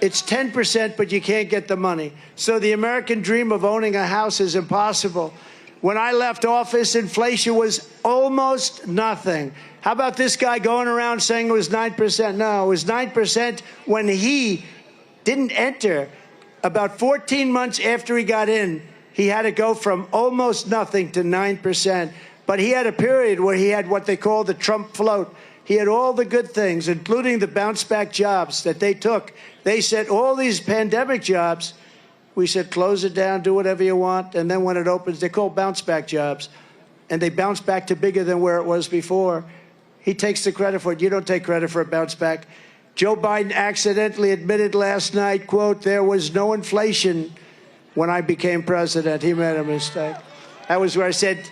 It's 10%, but you can't get the money. So the American dream of owning a house is impossible. When I left office, inflation was almost nothing. How about this guy going around saying it was 9%? No, it was 9% when he didn't enter. About 14 months after he got in, he had to go from almost nothing to 9%. But he had a period where he had what they call the Trump float. He had all the good things, including the bounce-back jobs that they took. They said all these pandemic jobs, we said, close it down, do whatever you want. And then when it opens, they're called bounce-back jobs. And they bounce back to bigger than where it was before. He takes the credit for it. You don't take credit for a bounce back. Joe Biden accidentally admitted last night, quote, there was no inflation when I became president. He made a mistake. That was where I said,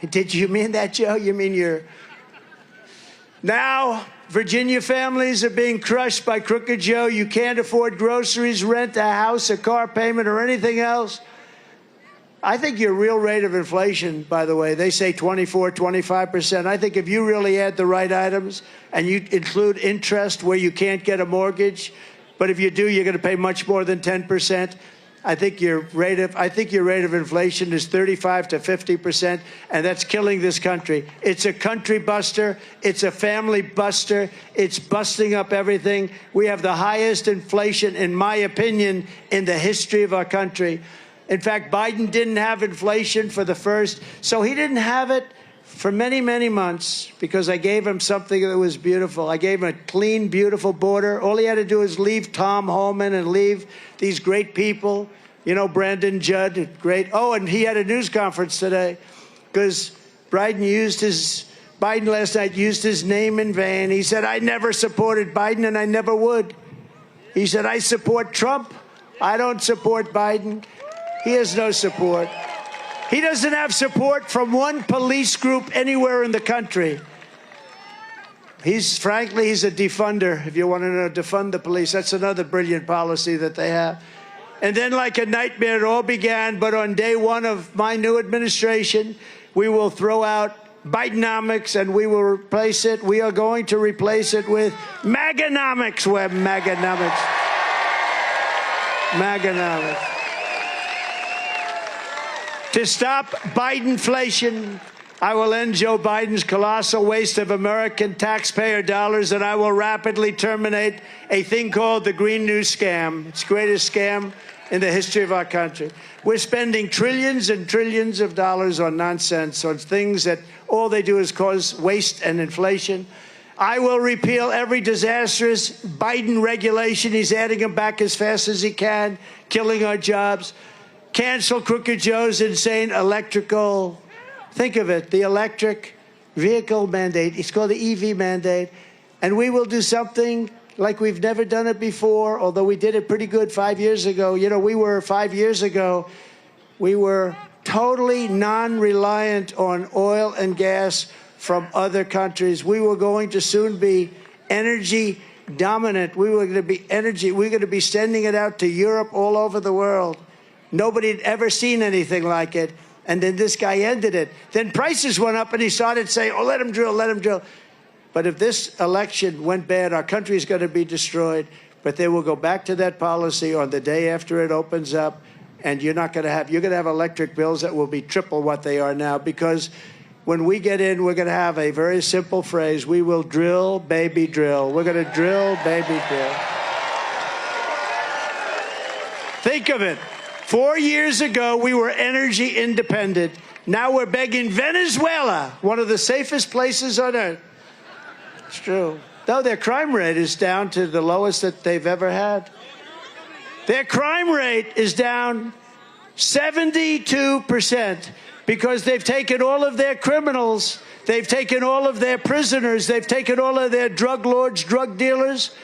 did you mean that, Joe? You mean you're... Now, Virginia families are being crushed by Crooked Joe. You can't afford groceries, rent, a house, a car payment, or anything else. I think your real rate of inflation, by the way, they say 24, 25%. I think if you really add the right items and you include interest where you can't get a mortgage, but if you do, you're going to pay much more than 10%. I think your rate of inflation is 35 to 50%, and that's killing this country. It's a country buster. It's a family buster. It's busting up everything. We have the highest inflation, in my opinion, in the history of our country. In fact, Biden didn't have inflation for the first, so he didn't have it for many, many months because I gave him something that was beautiful. I gave him a clean, beautiful border. All he had to do is leave Tom Homan and leave these great people. You know, Brandon Judd, great. Oh, and he had a news conference today because Biden last night used his name in vain. He said, I never supported Biden and I never would. He said, I support Trump. I don't support Biden. He has no support. He doesn't have support from one police group anywhere in the country. Frankly, he's a defunder. If you want to know, defund the police. That's another brilliant policy that they have. And then like a nightmare, it all began. But on day one of my new administration, we will throw out Bidenomics and we will replace it. We are going to replace it with Maganomics. We're Maganomics. Maganomics. To stop Bidenflation, I will end Joe Biden's colossal waste of American taxpayer dollars, and I will rapidly terminate a thing called the Green New Scam. It's the greatest scam in the history of our country. We're spending trillions and trillions of dollars on nonsense, on things that all they do is cause waste and inflation. I will repeal every disastrous Biden regulation. He's adding them back as fast as he can, killing our jobs. Cancel Crooked Joe's insane electrical, think of it, the electric vehicle mandate. It's called the EV mandate. And we will do something like we've never done it before, although we did it pretty good 5 years ago. You know, 5 years ago, we were totally non-reliant on oil and gas from other countries. We were going to soon be energy dominant. We were going to be sending it out to Europe, all over the world. Nobody had ever seen anything like it. And then this guy ended it. Then prices went up and he started saying, oh, let him drill, let him drill. But if this election went bad, our country is going to be destroyed. But they will go back to that policy on the day after it opens up. And you're going to have electric bills that will be triple what they are now, because when we get in, we're going to have a very simple phrase. We will drill, baby, drill. We're going to drill, baby, drill. Think of it. 4 years ago, we were energy independent. Now we're begging Venezuela, one of the safest places on earth. It's true. Though their crime rate is down to the lowest that they've ever had. Their crime rate is down 72% because they've taken all of their criminals, they've taken all of their prisoners, they've taken all of their drug lords, drug dealers,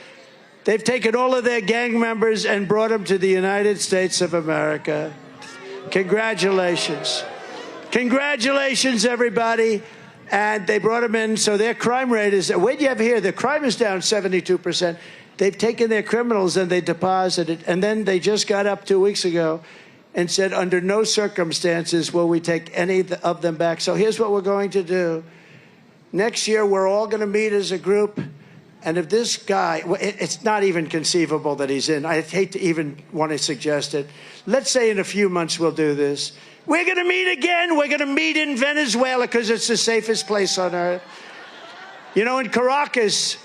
they've taken all of their gang members and brought them to the United States of America. Congratulations. Congratulations, everybody. And they brought them in, so their crime rate is, what do you have here? The crime is down 72%. They've taken their criminals and they deposited, and then they just got up 2 weeks ago and said, under no circumstances will we take any of them back. So here's what we're going to do. Next year, we're all going to meet as a group, and if this guy, it's not even conceivable that he's in. I hate to even want to suggest it. Let's say in a few months we'll do this. We're going to meet again. We're going to meet in Venezuela because it's the safest place on earth. You know, in Caracas,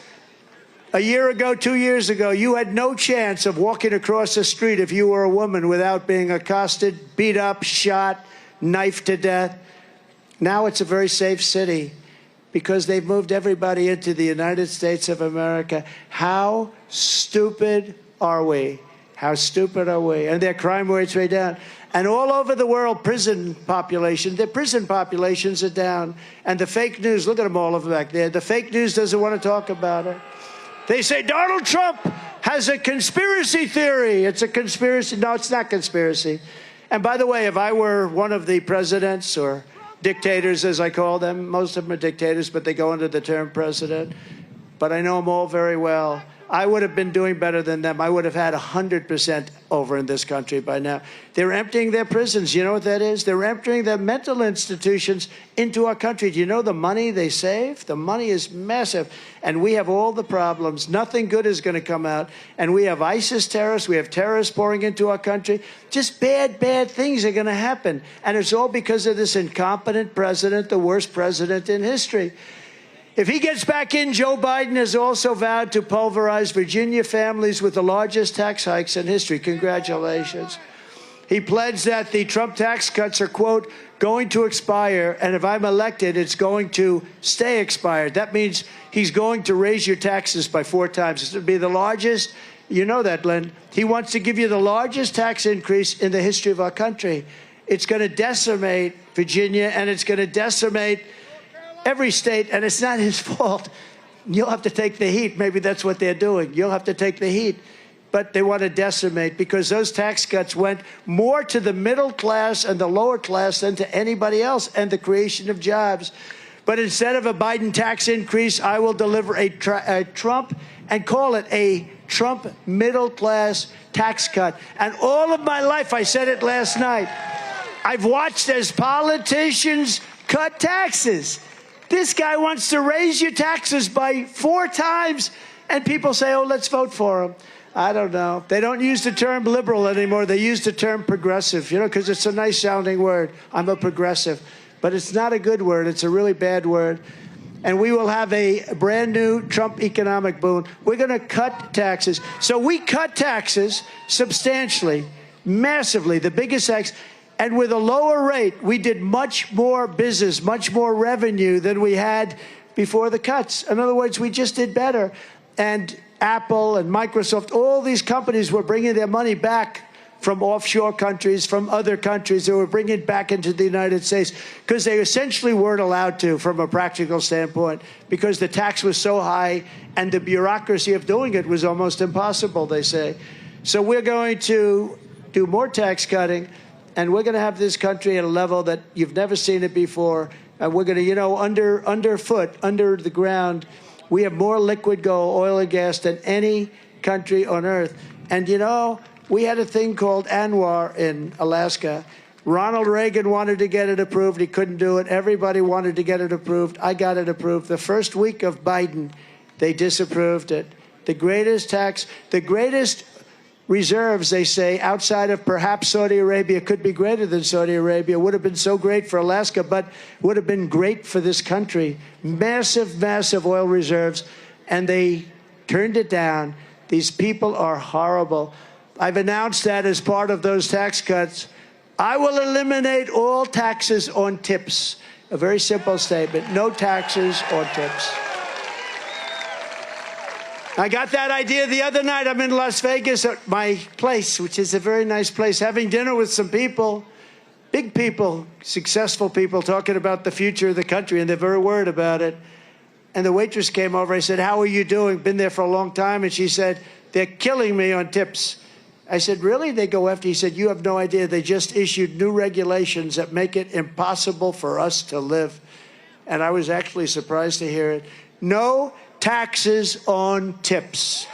a year ago, 2 years ago, you had no chance of walking across the street if you were a woman without being accosted, beat up, shot, knifed to death. Now it's a very safe city because they've moved everybody into the United States of America. How stupid are we? How stupid are we? And their crime rate's way down. And all over the world, their prison populations are down. And the fake news, look at them all over back there. The fake news doesn't want to talk about it. They say Donald Trump has a conspiracy theory. It's a conspiracy. No, it's not conspiracy. And by the way, if I were one of the presidents or dictators, as I call them, most of them are dictators, but they go under the term president. But I know them all very well. I would have been doing better than them. I would have had 100% over in this country by now. They're emptying their prisons. You know what that is? They're emptying their mental institutions into our country. Do you know the money they save? The money is massive. And we have all the problems. Nothing good is going to come out. And we have ISIS terrorists. We have terrorists pouring into our country. Just bad, bad things are going to happen. And it's all because of this incompetent president, the worst president in history. If he gets back in, Joe Biden has also vowed to pulverize Virginia families with the largest tax hikes in history. Congratulations. He pledged that the Trump tax cuts are, quote, going to expire, and if I'm elected, it's going to stay expired. That means he's going to raise your taxes by 4 times. It's going to be the largest. You know that, Lynn. He wants to give you the largest tax increase in the history of our country. It's going to decimate Virginia, and it's going to decimate every state, and it's not his fault. You'll have to take the heat. Maybe that's what they're doing. You'll have to take the heat. But they want to decimate because those tax cuts went more to the middle class and the lower class than to anybody else, and the creation of jobs. But instead of a Biden tax increase, I will deliver a Trump, and call it a Trump middle class tax cut. And all of my life, I said it last night, I've watched as politicians cut taxes. This guy wants to raise your taxes by 4 times, and people say, oh, let's vote for him. I don't know. They don't use the term liberal anymore. They use the term progressive, you know, because it's a nice-sounding word. I'm a progressive. But it's not a good word. It's a really bad word. And we will have a brand-new Trump economic boom. We're going to cut taxes. So we cut taxes substantially, massively, the biggest tax. And with a lower rate, we did much more business, much more revenue than we had before the cuts. In other words, we just did better. And Apple and Microsoft, all these companies were bringing their money back from offshore countries, from other countries. They were bringing it back into the United States because they essentially weren't allowed to from a practical standpoint because the tax was so high and the bureaucracy of doing it was almost impossible, they say. So we're going to do more tax cutting. And we're going to have this country at a level that you've never seen it before. And we're going to, you know, underfoot, under the ground, we have more liquid gold, oil and gas than any country on earth. And, you know, we had a thing called ANWR in Alaska. Ronald Reagan wanted to get it approved. He couldn't do it. Everybody wanted to get it approved. I got it approved. The first week of Biden, they disapproved it. The greatest reserves, they say, outside of perhaps Saudi Arabia, could be greater than Saudi Arabia. Would have been so great for Alaska, but would have been great for this country. Massive, massive oil reserves, and they turned it down. These people are horrible. I've announced that as part of those tax cuts, I will eliminate all taxes on tips. A very simple statement, no taxes on tips. I got that idea the other night. I'm in Las Vegas at my place, which is a very nice place, having dinner with some people, big people, successful people, talking about the future of the country, and they're very worried about it. And the waitress came over. I said, how are you doing? Been there for a long time. And she said, they're killing me on tips. I said, really? They go after you? He said, you have no idea. They just issued new regulations that make it impossible for us to live. And I was actually surprised to hear it. No taxes on tips.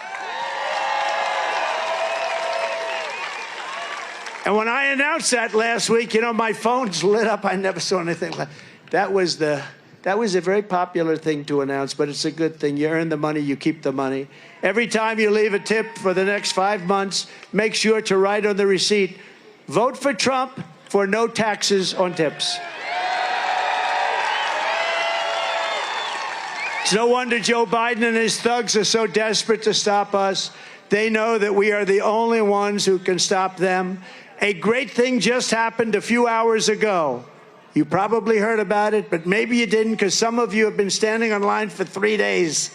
And when I announced that last week, you know, my phone's lit up. I never saw anything like that. That was a very popular thing to announce, but it's a good thing. You earn the money, you keep the money. Every time you leave a tip for the next 5 months, make sure to write on the receipt, vote for Trump for no taxes on tips. It's no wonder Joe Biden and his thugs are so desperate to stop us. They know that we are the only ones who can stop them. A great thing just happened a few hours ago. You probably heard about it, but maybe you didn't, because some of you have been standing on line for 3 days.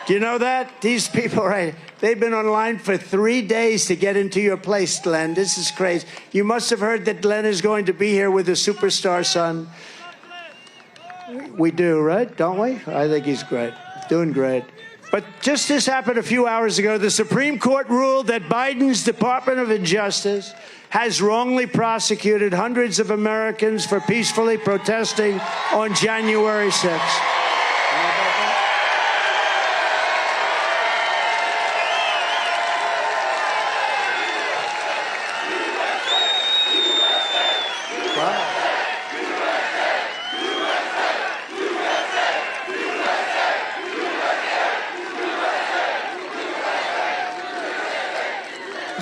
Do you know that? These people, right, they've been on line for 3 days to get into your place, Glenn. This is crazy. You must have heard that Glenn is going to be here with his superstar son. We do, right? Don't we? I think he's great. Doing great. But just this happened a few hours ago. The Supreme Court ruled that Biden's Department of Justice has wrongly prosecuted hundreds of Americans for peacefully protesting on January 6th.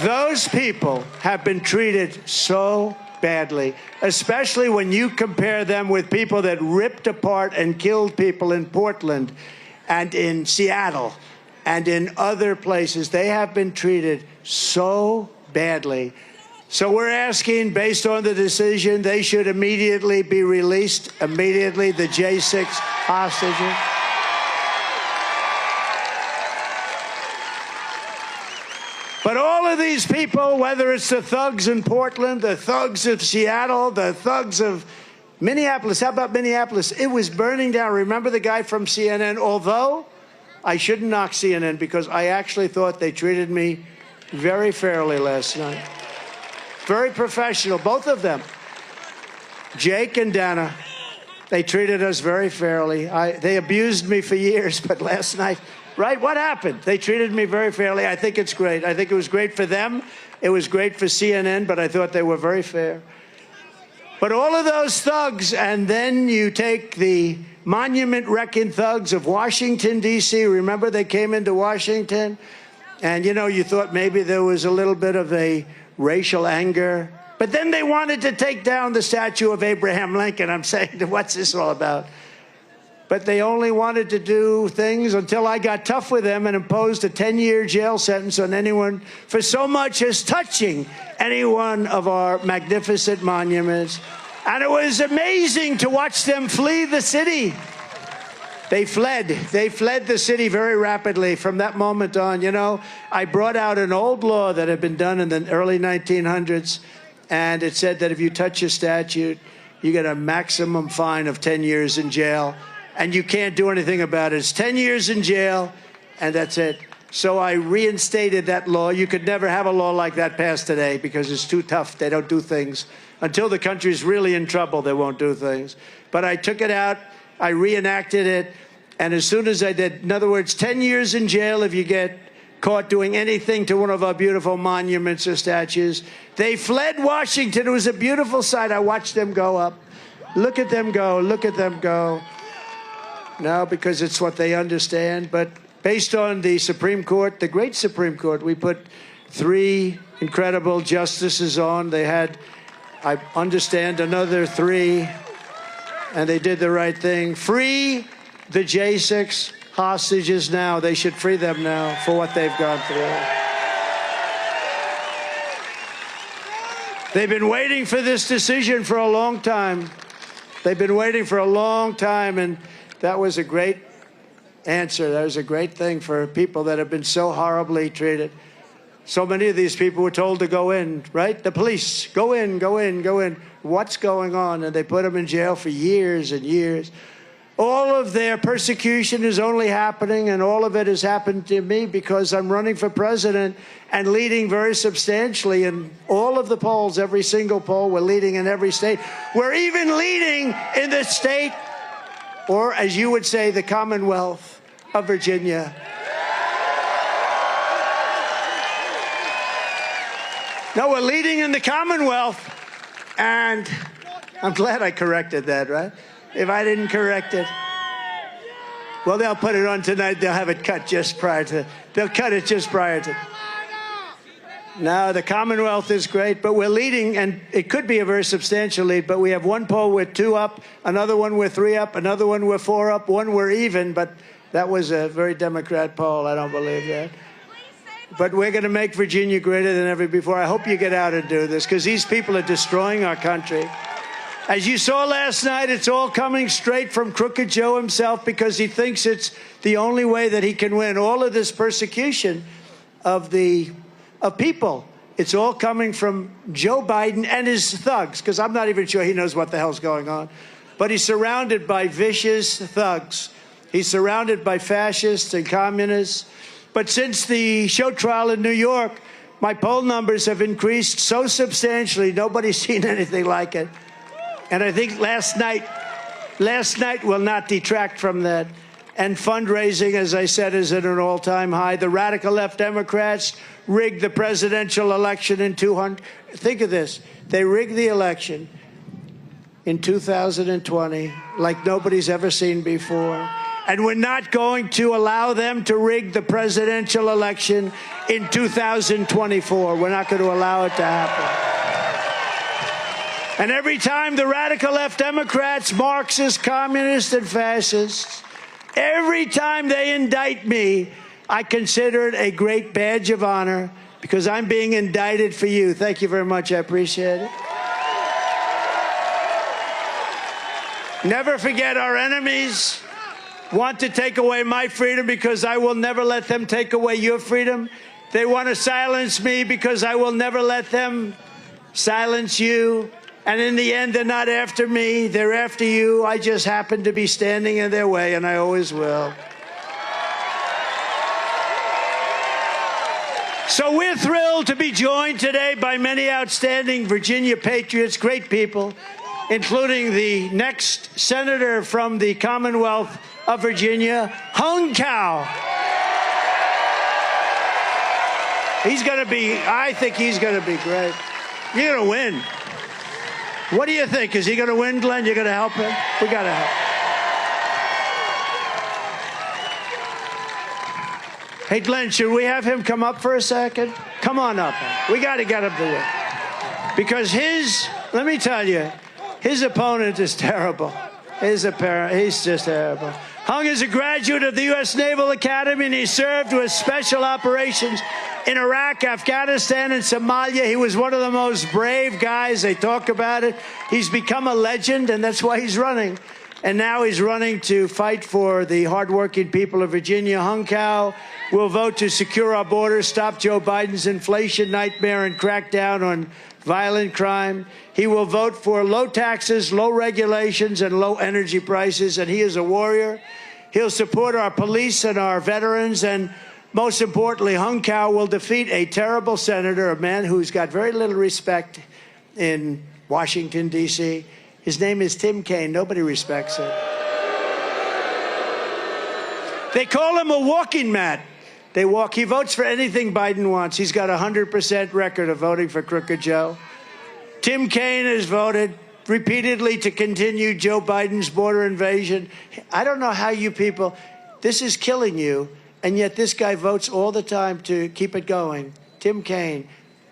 Those people have been treated so badly, especially when you compare them with people that ripped apart and killed people in Portland and in Seattle and in other places. They have been treated so badly. So we're asking, based on the decision, they should immediately be released, immediately, the J6 hostages. But all of these people, whether it's the thugs in Portland, the thugs of Seattle, the thugs of Minneapolis. How about Minneapolis? It was burning down. Remember the guy from CNN? Although I shouldn't knock CNN, because I actually thought they treated me very fairly last night. Very professional, both of them. Jake and Dana, they treated us very fairly. They abused me for years, but last night, right? What happened? They treated me very fairly. I think it's great. I think it was great for them. It was great for CNN, but I thought they were very fair. But all of those thugs, and then you take the monument-wrecking thugs of Washington, D.C. Remember they came into Washington? And, you know, you thought maybe there was a little bit of a racial anger. But then they wanted to take down the statue of Abraham Lincoln. I'm saying, what's this all about? But they only wanted to do things until I got tough with them and imposed a 10-year jail sentence on anyone for so much as touching any one of our magnificent monuments. And it was amazing to watch them flee the city. They fled. They fled the city very rapidly from that moment on. You know, I brought out an old law that had been done in the early 1900s, and it said that if you touch a statue, you get a maximum fine of 10 years in jail. And you can't do anything about it. It's 10 years in jail, and that's it. So I reinstated that law. You could never have a law like that passed today because it's too tough. They don't do things. Until the country's really in trouble, they won't do things. But I took it out. I reenacted it. And as soon as I did, in other words, 10 years in jail if you get caught doing anything to one of our beautiful monuments or statues. They fled Washington. It was a beautiful sight. I watched them go up. Look at them go. Look at them go. No, because it's what they understand. But based on the Supreme Court, the great Supreme Court, we put 3 incredible justices on. They had, I understand, another 3, and they did the right thing. Free the J6 hostages now. They should free them now for what they've gone through. They've been waiting for this decision for a long time. They've been waiting for a long time, and that was a great answer. That was a great thing for people that have been so horribly treated. So many of these people were told to go in, right? The police, go in, go in, go in. What's going on? And they put them in jail for years and years. All of their persecution is only happening, and all of it has happened to me because I'm running for president and leading very substantially in all of the polls, every single poll. We're leading in every state. We're even leading in the state, or as you would say, the Commonwealth of Virginia. No, we're leading in the Commonwealth, and I'm glad I corrected that, right? If I didn't correct it, well, they'll put it on tonight. They'll have it cut just prior to, they'll cut it just prior to. No, the Commonwealth is great, but we're leading, and it could be a very substantial lead, but we have one poll with 2 up, another one with 3 up, another one with 4 up, one we're even, but that was a very Democrat poll. I don't believe that. But we're going to make Virginia greater than ever before. I hope you get out and do this, because these people are destroying our country. As you saw last night, it's all coming straight from Crooked Joe himself, because he thinks it's the only way that he can win. All of this persecution of people, it's all coming from Joe Biden and his thugs, because I'm not even sure he knows what the hell's going on. But he's surrounded by vicious thugs. He's surrounded by fascists and communists. But since the show trial in New York, my poll numbers have increased so substantially, nobody's seen anything like it. And I think last night will not detract from that. And fundraising, as I said, is at an all-time high. The radical left Democrats rigged the presidential election in 200. Think of this. They rigged the election in 2020 like nobody's ever seen before. And we're not going to allow them to rig the presidential election in 2024. We're not going to allow it to happen. And every time the radical left Democrats, Marxists, communists, and fascists, every time they indict me, I consider it a great badge of honor, because I'm being indicted for you. Thank you very much. I appreciate it. Never forget, our enemies want to take away my freedom, because I will never let them take away your freedom. They want to silence me, because I will never let them silence you. And in the end, they're not after me. They're after you. I just happen to be standing in their way, and I always will. So we're thrilled to be joined today by many outstanding Virginia patriots, great people, including the next senator from the Commonwealth of Virginia, Hung Cao. He's going to be, I think he's going to be great. You're going to win. What do you think? Is he going to win, Glenn? You're going to help him? We got to help. Hey, Glenn, should we have him come up for a second? Come on up. We got to get him to win. Because let me tell you, his opponent is terrible. He's just terrible. Hung is a graduate of the U.S. Naval Academy, and he served with special operations in Iraq, Afghanistan, and Somalia. He was one of the most brave guys. They talk about it. He's become a legend, and that's why he's running. And now he's running to fight for the hardworking people of Virginia. Hung Cao will vote to secure our borders, stop Joe Biden's inflation nightmare, and crack down on violent crime. He will vote for low taxes, low regulations, and low energy prices, and he is a warrior. He'll support our police and our veterans, and most importantly, Hung Cao will defeat a terrible senator, a man who's got very little respect in Washington, D.C. His name is Tim Kaine. Nobody respects him. They call him a walking mat. He votes for anything Biden wants. He's got a 100% record of voting for Crooked Joe. Tim Kaine has voted repeatedly to continue Joe Biden's border invasion. I don't know how you people, this is killing you, and yet this guy votes all the time to keep it going. Tim Kaine.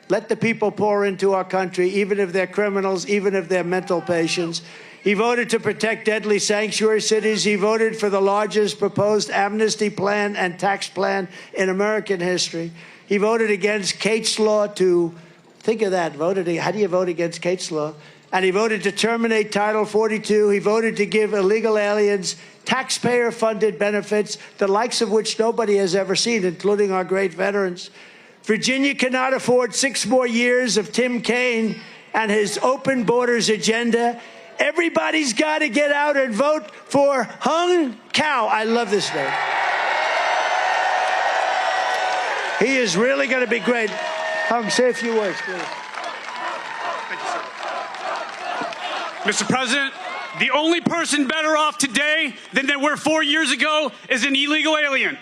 Let the people pour into our country, even if they're criminals, even if they're mental patients. He voted to protect deadly sanctuary cities. He voted for the largest proposed amnesty plan and tax plan in American history. He voted against Kate's law to, think of that, how do you vote against Kate's law? And he voted to terminate Title 42. He voted to give illegal aliens taxpayer-funded benefits, the likes of which nobody has ever seen, including our great veterans. Virginia cannot afford 6 more years of Tim Kaine and his open borders agenda. Everybody's got to get out and vote for Hung Cao. I love this name. He is really going to be great. Hung, say a few words, please. Mr. President, the only person better off today than they were 4 years ago is an illegal alien.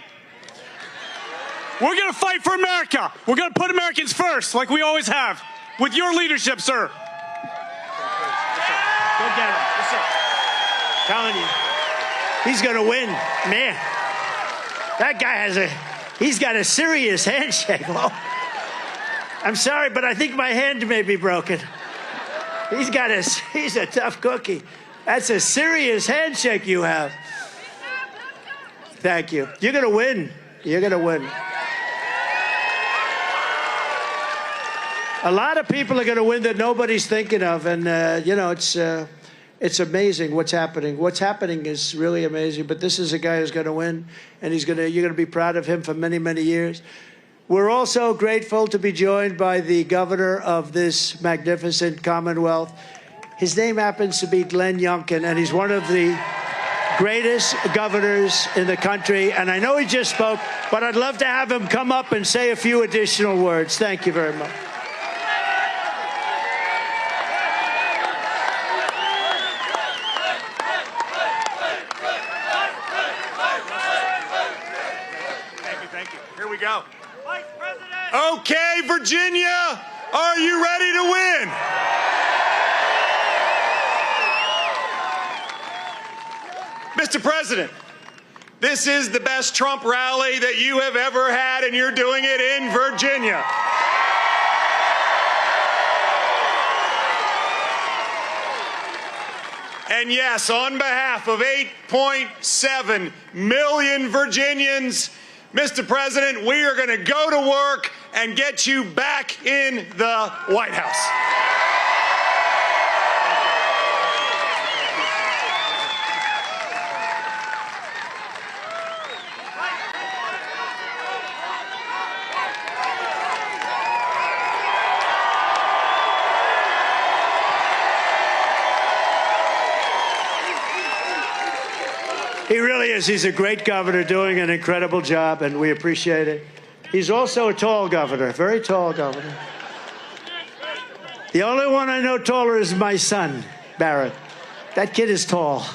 We're going to fight for America. We're going to put Americans first, like we always have, with your leadership, sir. Go get him. Listen. Telling you, he's going to win. Man, that guy he's got a serious handshake. Oh. I'm sorry, but I think my hand may be broken. He's a tough cookie. That's a serious handshake you have. Thank you. You're going to win. You're going to win. A lot of people are going to win that nobody's thinking of, and you know, it's amazing what's happening. What's happening is really amazing. But this is a guy who's going to win, and you're going to be proud of him for many, many years. We're also grateful to be joined by the governor of this magnificent Commonwealth. His name happens to be Glenn Youngkin, and he's one of the greatest governors in the country. And I know he just spoke, but I'd love to have him come up and say a few additional words. Thank you very much. Thank you. Here we go. Vice President. Okay, Virginia, are you ready to win? Mr. President, this is the best Trump rally that you have ever had, and you're doing it in Virginia. And yes, on behalf of 8.7 million Virginians, Mr. President, we are going to go to work and get you back in the White House. He really is. He's a great governor doing an incredible job, and we appreciate it. He's also a tall governor, very tall governor. The only one I know taller is my son, Barrett. That kid is tall.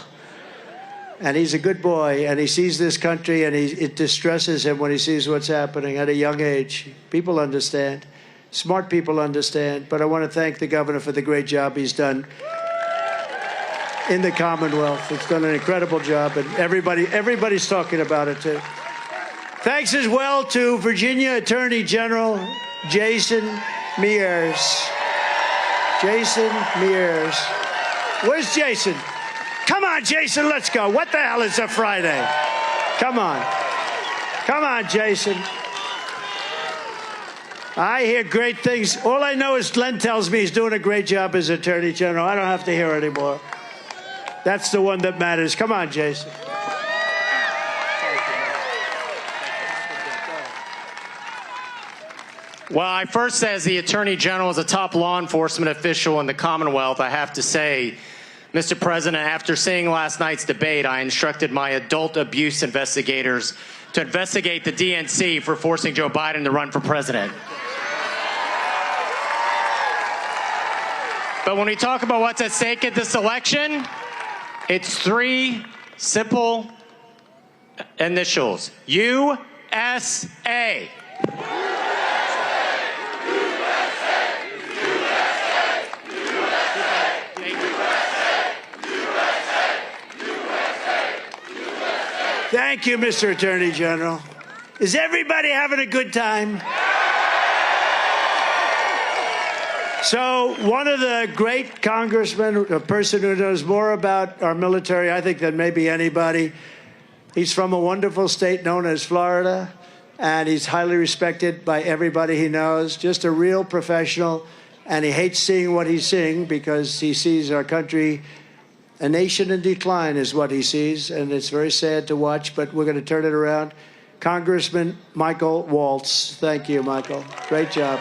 And he's a good boy, and he sees this country, and it distresses him when he sees what's happening at a young age. People understand. Smart people understand. But I want to thank the governor for the great job he's done in the Commonwealth. It's done an incredible job, and everybody's talking about it, too. Thanks as well to Virginia Attorney General Jason Mears. Jason Mears. Where's Jason? Come on, Jason, let's go. What the hell is a Friday? Come on. Come on, Jason. I hear great things. All I know is Glenn tells me he's doing a great job as Attorney General. I don't have to hear anymore. That's the one that matters. Come on, Jason. Well, I first, as the Attorney General, as a top law enforcement official in the Commonwealth, I have to say, Mr. President, after seeing last night's debate, I instructed my adult abuse investigators to investigate the DNC for forcing Joe Biden to run for president. But when we talk about what's at stake at this election, it's 3 simple initials. USA. Thank you, Mr. Attorney General. Is everybody having a good time? So one of the great congressmen, a person who knows more about our military, I think, than maybe anybody. He's from a wonderful state known as Florida, and he's highly respected by everybody he knows. Just a real professional, and he hates seeing what he's seeing because he sees our country, a nation in decline is what he sees, and it's very sad to watch, but we're going to turn it around. Congressman Michael Waltz. Thank you, Michael. Great job.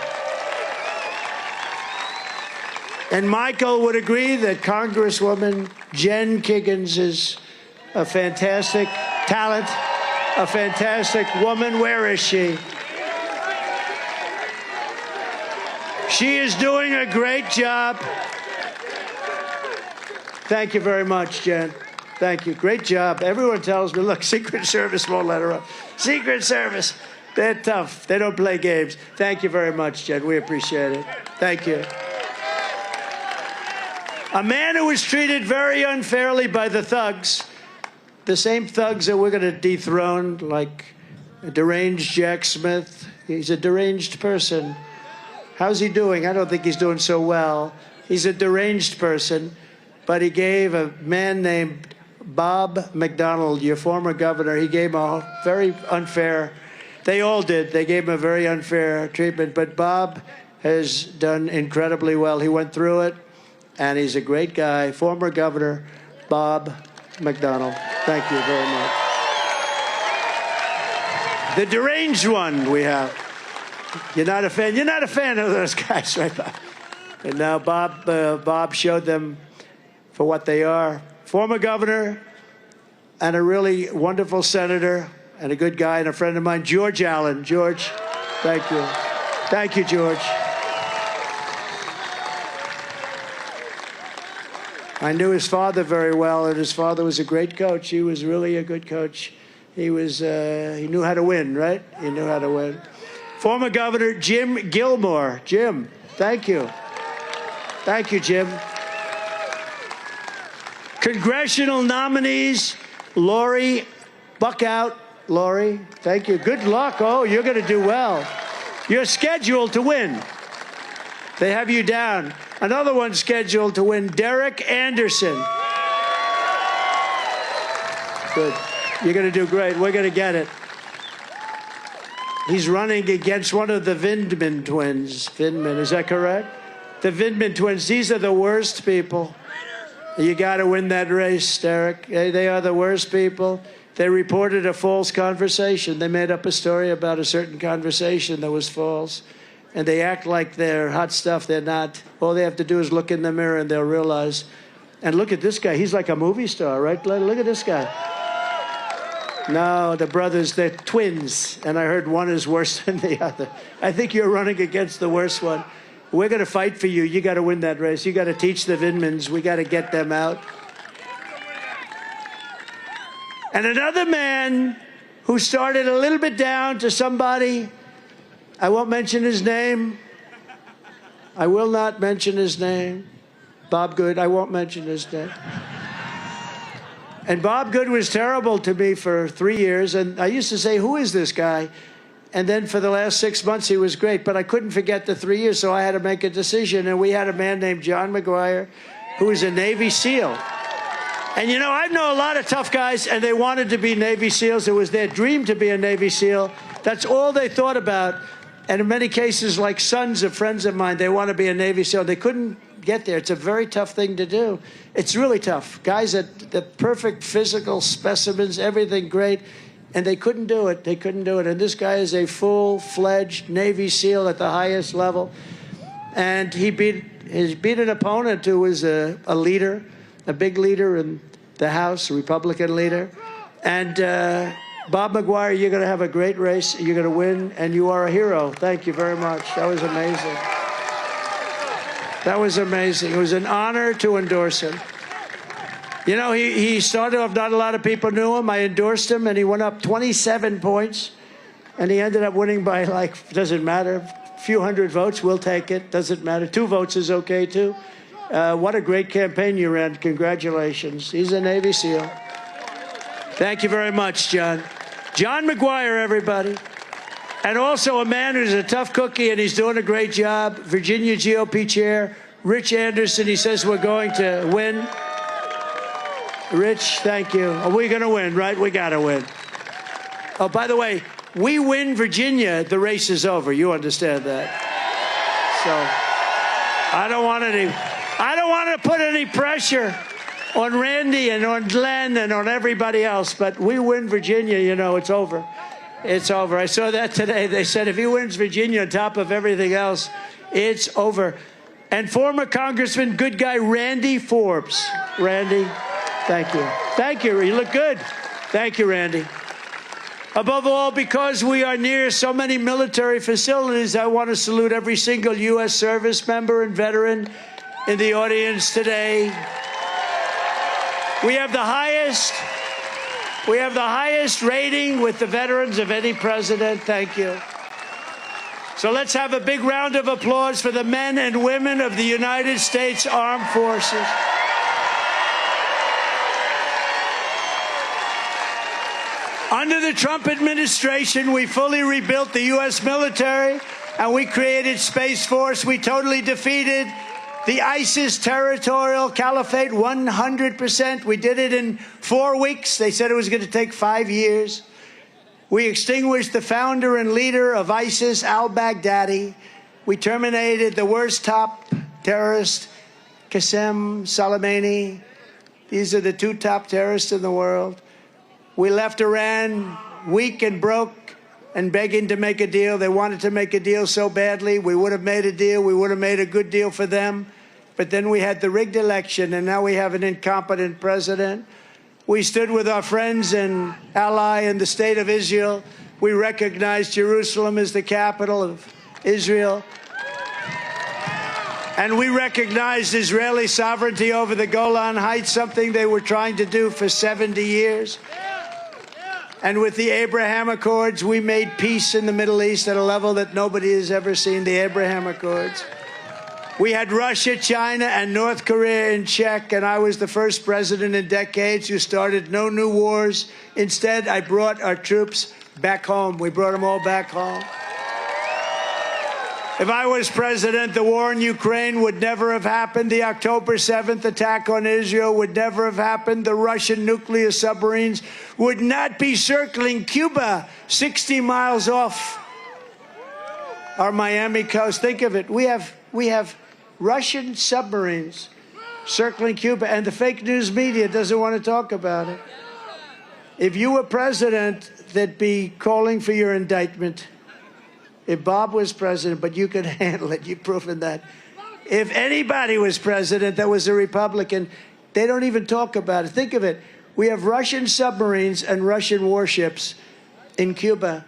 And Michael would agree that Congresswoman Jen Kiggins is a fantastic talent, a fantastic woman. Where is she? She is doing a great job. Thank you very much, Jen. Thank you. Great job. Everyone tells me, look, Secret Service won't let her up. Secret Service, they're tough. They don't play games. Thank you very much, Jen. We appreciate it. Thank you. A man who was treated very unfairly by the thugs, the same thugs that we're going to dethrone, like a deranged Jack Smith. He's a deranged person. How's he doing? I don't think he's doing so well. He's a deranged person, but he gave a man named Bob McDonnell, your former governor, he gave him a very unfair, they all did, they gave him a very unfair treatment, but Bob has done incredibly well. He went through it, and he's a great guy. Former Governor Bob McDonnell. Thank you very much. The deranged one we have. You're not a fan? You're not a fan of those guys, right, Bob? And now Bob showed them for what they are. Former governor and a really wonderful senator and a good guy and a friend of mine, George Allen. George, thank you. Thank you, George. I knew his father very well, and his father was a great coach. He was really a good coach. He knew how to win, right? He knew how to win. Former Governor Jim Gilmore. Jim, thank you. Thank you, Jim. Congressional nominees, Lori Buckout. Lori, thank you. Good luck. Oh, you're going to do well. You're scheduled to win. They have you down. Another one scheduled to win, Derek Anderson. Good. You're going to do great. We're going to get it. He's running against one of the Vindman twins. Vindman, is that correct? The Vindman twins, these are the worst people. You got to win that race, Derek. They are the worst people. They reported a false conversation. They made up a story about a certain conversation that was false. And they act like they're hot stuff. They're not. All they have to do is look in the mirror and they'll realize. And look at this guy. He's like a movie star, right? Look at this guy. No, the brothers, they're twins. And I heard one is worse than the other. I think you're running against the worst one. We're going to fight for you. You got to win that race. You got to teach the Vindmans. We got to get them out. And another man who started a little bit down to somebody, I won't mention his name. I will not mention his name. Bob Good, I won't mention his name. And Bob Good was terrible to me for 3 years. And I used to say, who is this guy? And then for the last 6 months, he was great. But I couldn't forget the 3 years, so I had to make a decision. And we had a man named John McGuire, who was a Navy SEAL. And, you know, I know a lot of tough guys, and they wanted to be Navy SEALs. It was their dream to be a Navy SEAL. That's all they thought about. And in many cases, like sons of friends of mine, they want to be a Navy SEAL. They couldn't get there. It's a very tough thing to do. It's really tough. Guys at the perfect physical specimens, everything great. And they couldn't do it. They couldn't do it. And this guy is a full-fledged Navy SEAL at the highest level. And he beat an opponent who was a leader, a big leader in the House, a Republican leader. And Bob McGuire, you're going to have a great race. You're going to win, and you are a hero. Thank you very much. That was amazing. That was amazing. It was an honor to endorse him. You know, he started off, not a lot of people knew him. I endorsed him, and he went up 27 points. And he ended up winning by, like, doesn't matter, a few hundred votes. We'll take it. Doesn't matter. 2 votes is okay, too. What a great campaign you ran. Congratulations. He's a Navy SEAL. Thank you very much, John. John McGuire, everybody. And also a man who's a tough cookie, and he's doing a great job, Virginia GOP Chair Rich Anderson. He says we're going to win. Rich, thank you. Are we going to win, right? We got to win. Oh, by the way, we win Virginia, the race is over. You understand that? So I don't want to put any pressure on Randy and on Glenn and on everybody else, but we win Virginia, you know, it's over. It's over. I saw that today. They said if he wins Virginia on top of everything else, it's over. And former Congressman, good guy, Randy Forbes. Randy, thank you. Thank you. You look good. Thank you, Randy. Above all, because we are near so many military facilities, I want to salute every single U.S. service member and veteran in the audience today. We have the highest rating with the veterans of any president. Thank you. So let's have a big round of applause for the men and women of the United States Armed Forces. Under the Trump administration, we fully rebuilt the U.S. military, and we created Space Force. We totally defeated the ISIS territorial caliphate 100%. We did it in 4 weeks. They said it was going to take 5 years. We extinguished the founder and leader of ISIS, al-Baghdadi. We terminated the worst top terrorist, Qasem Soleimani. These are the 2 top terrorists in the world. We left Iran weak and broke and begging to make a deal. They wanted to make a deal so badly. We would have made a deal. We would have made a good deal for them. But then we had the rigged election, and now we have an incompetent president. We stood with our friends and ally in the state of Israel. We recognized Jerusalem as the capital of Israel. And we recognized Israeli sovereignty over the Golan Heights, something they were trying to do for 70 years. And with the Abraham Accords, we made peace in the Middle East at a level that nobody has ever seen, the Abraham Accords. We had Russia, China, and North Korea in check, and I was the first president in decades who started no new wars. Instead, I brought our troops back home. We brought them all back home. If I was president, the war in Ukraine would never have happened. The October 7th attack on Israel would never have happened. The Russian nuclear submarines would not be circling Cuba 60 miles off our Miami coast. Think of it. We have Russian submarines circling Cuba, and the fake news media doesn't want to talk about it. If you were president, they'd be calling for your indictment. If Bob was president, but you could handle it, you've proven that. If anybody was president that was a Republican, they don't even talk about it. Think of it. We have Russian submarines and Russian warships in Cuba,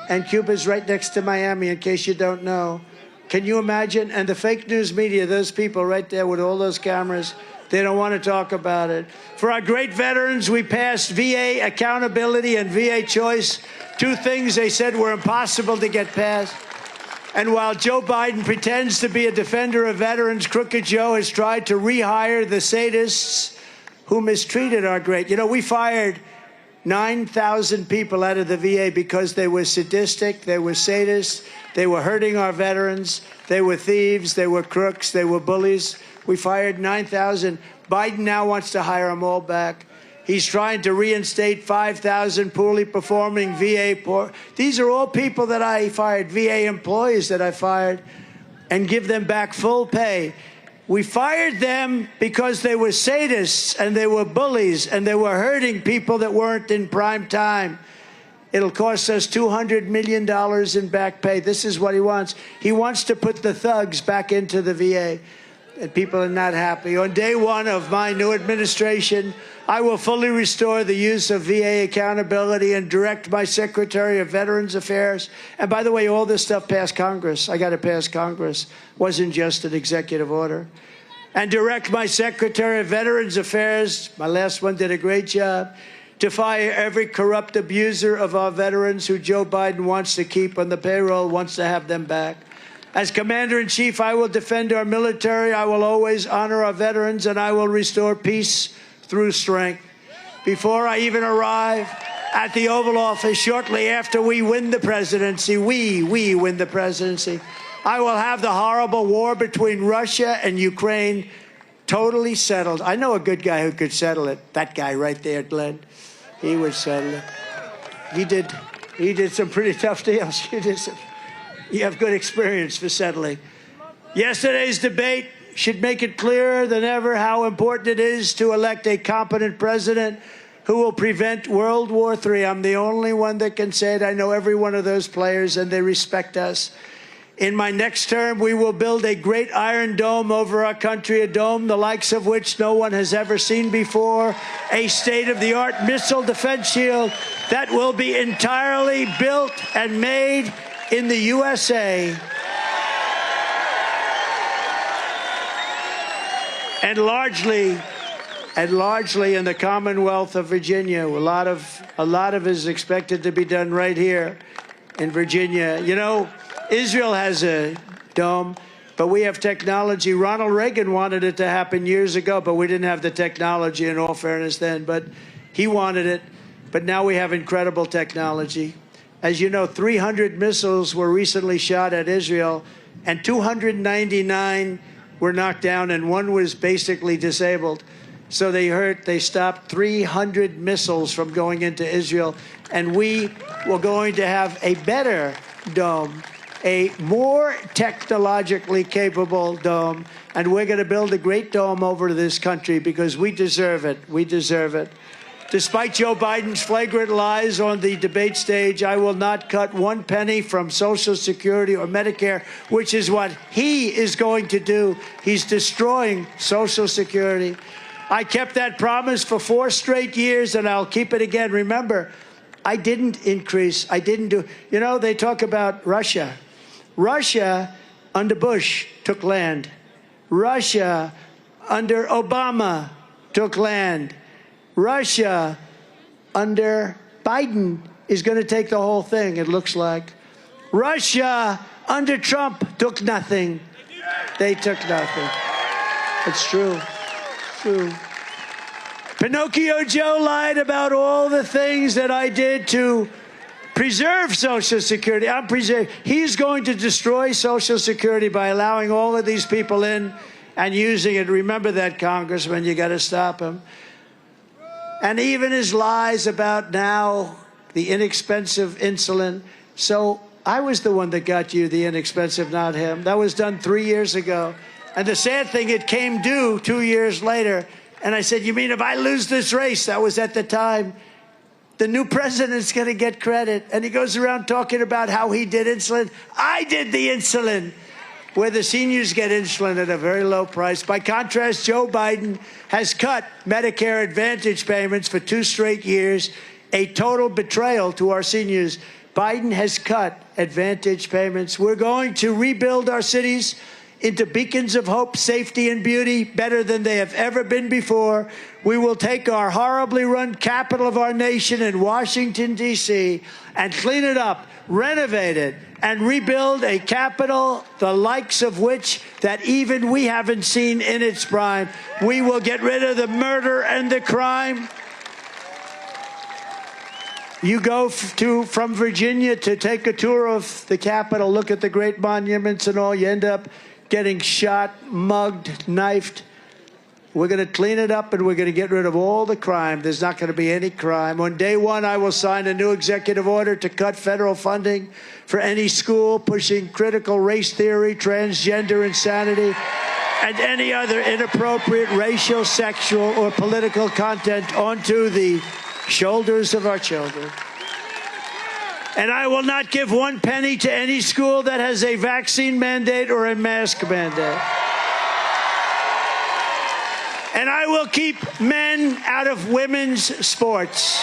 and Cuba's right next to Miami, in case you don't know. Can you imagine? And the fake news media, those people right there with all those cameras, they don't want to talk about it. For our great veterans, we passed VA accountability and VA choice, 2 things they said were impossible to get passed. And while Joe Biden pretends to be a defender of veterans, Crooked Joe has tried to rehire the sadists who mistreated our great. You know, we fired 9,000 people out of the VA because they were sadistic, they were sadists, they were hurting our veterans, they were thieves, they were crooks, they were bullies. We fired 9,000. Biden now wants to hire them all back. He's trying to reinstate 5,000 poorly performing VA. These are all people that I fired, VA employees that I fired, and give them back full pay. We fired them because they were sadists and they were bullies and they were hurting people that weren't in prime time. It'll cost us $200 million in back pay. This is what he wants. He wants to put the thugs back into the VA. And people are not happy. On day 1 of my new administration, I will fully restore the use of VA accountability and direct my Secretary of Veterans Affairs. And by the way, all this stuff passed Congress. I got to pass Congress. Wasn't just an executive order. And direct my Secretary of Veterans Affairs, my last one did a great job, to fire every corrupt abuser of our veterans who Joe Biden wants to keep on the payroll, wants to have them back. As Commander-in-Chief, I will defend our military, I will always honor our veterans, and I will restore peace through strength. Before I even arrive, at the Oval Office shortly after we win the presidency. We win the presidency. I will have the horrible war between Russia and Ukraine totally settled. I know a good guy who could settle it. That guy right there, Glenn. He would settle it. He did some pretty tough deals. You have good experience for settling. Yesterday's debate should make it clearer than ever how important it is to elect a competent president who will prevent World War III. I'm the only one that can say it. I know every one of those players, and they respect us. In my next term, we will build a great iron dome over our country, a dome the likes of which no one has ever seen before, a state-of-the-art missile defense shield that will be entirely built and made in the USA. And largely in the Commonwealth of Virginia. A lot of it is expected to be done right here in Virginia. You know, Israel has a dome, but we have technology. Ronald Reagan wanted it to happen years ago, but we didn't have the technology, in all fairness, then. But he wanted it. But now we have incredible technology. As you know, 300 missiles were recently shot at Israel, and 299 were knocked down, and one was basically disabled. So they stopped 300 missiles from going into Israel. And we were going to have a better dome, a more technologically capable dome. And we're going to build a great dome over this country because we deserve it. We deserve it. Despite Joe Biden's flagrant lies on the debate stage, I will not cut one penny from Social Security or Medicare, which is what he is going to do. He's destroying Social Security. I kept that promise for 4 straight years, and I'll keep it again. Remember, I didn't increase. I didn't do. You know, they talk about Russia. Russia, under Bush, took land. Russia, under Obama, took land. Russia, under Biden, is going to take the whole thing, it looks like. Russia, under Trump, took nothing. They took nothing. It's true. True. Pinocchio Joe lied about all the things that I did to preserve Social Security. He's going to destroy Social Security by allowing all of these people in and using it. Remember that, Congressman. You got to stop him. And even his lies about now the inexpensive insulin. So I was the one that got you the inexpensive, not him. That was done 3 years ago. And the sad thing, it came due 2 years later. And I said, you mean if I lose this race? That was at the time. The new president's going to get credit. And he goes around talking about how he did insulin. I did the insulin, where the seniors get insulin at a very low price. By contrast, Joe Biden has cut Medicare Advantage payments for 2 straight years, a total betrayal to our seniors. Biden has cut Advantage payments. We're going to rebuild our cities into beacons of hope, safety, and beauty, better than they have ever been before. We will take our horribly run capital of our nation in Washington, D.C., and clean it up, renovate it, and rebuild a capital the likes of which that even we haven't seen in its prime. We will get rid of the murder and the crime. You go from Virginia to take a tour of the Capitol, look at the great monuments and all, you end up getting shot, mugged, knifed. We're going to clean it up, and we're going to get rid of all the crime. There's not going to be any crime. On day one, I will sign a new executive order to cut federal funding for any school pushing critical race theory, transgender insanity, and any other inappropriate racial, sexual, or political content onto the shoulders of our children. And I will not give 1 penny to any school that has a vaccine mandate or a mask mandate. And I will keep men out of women's sports.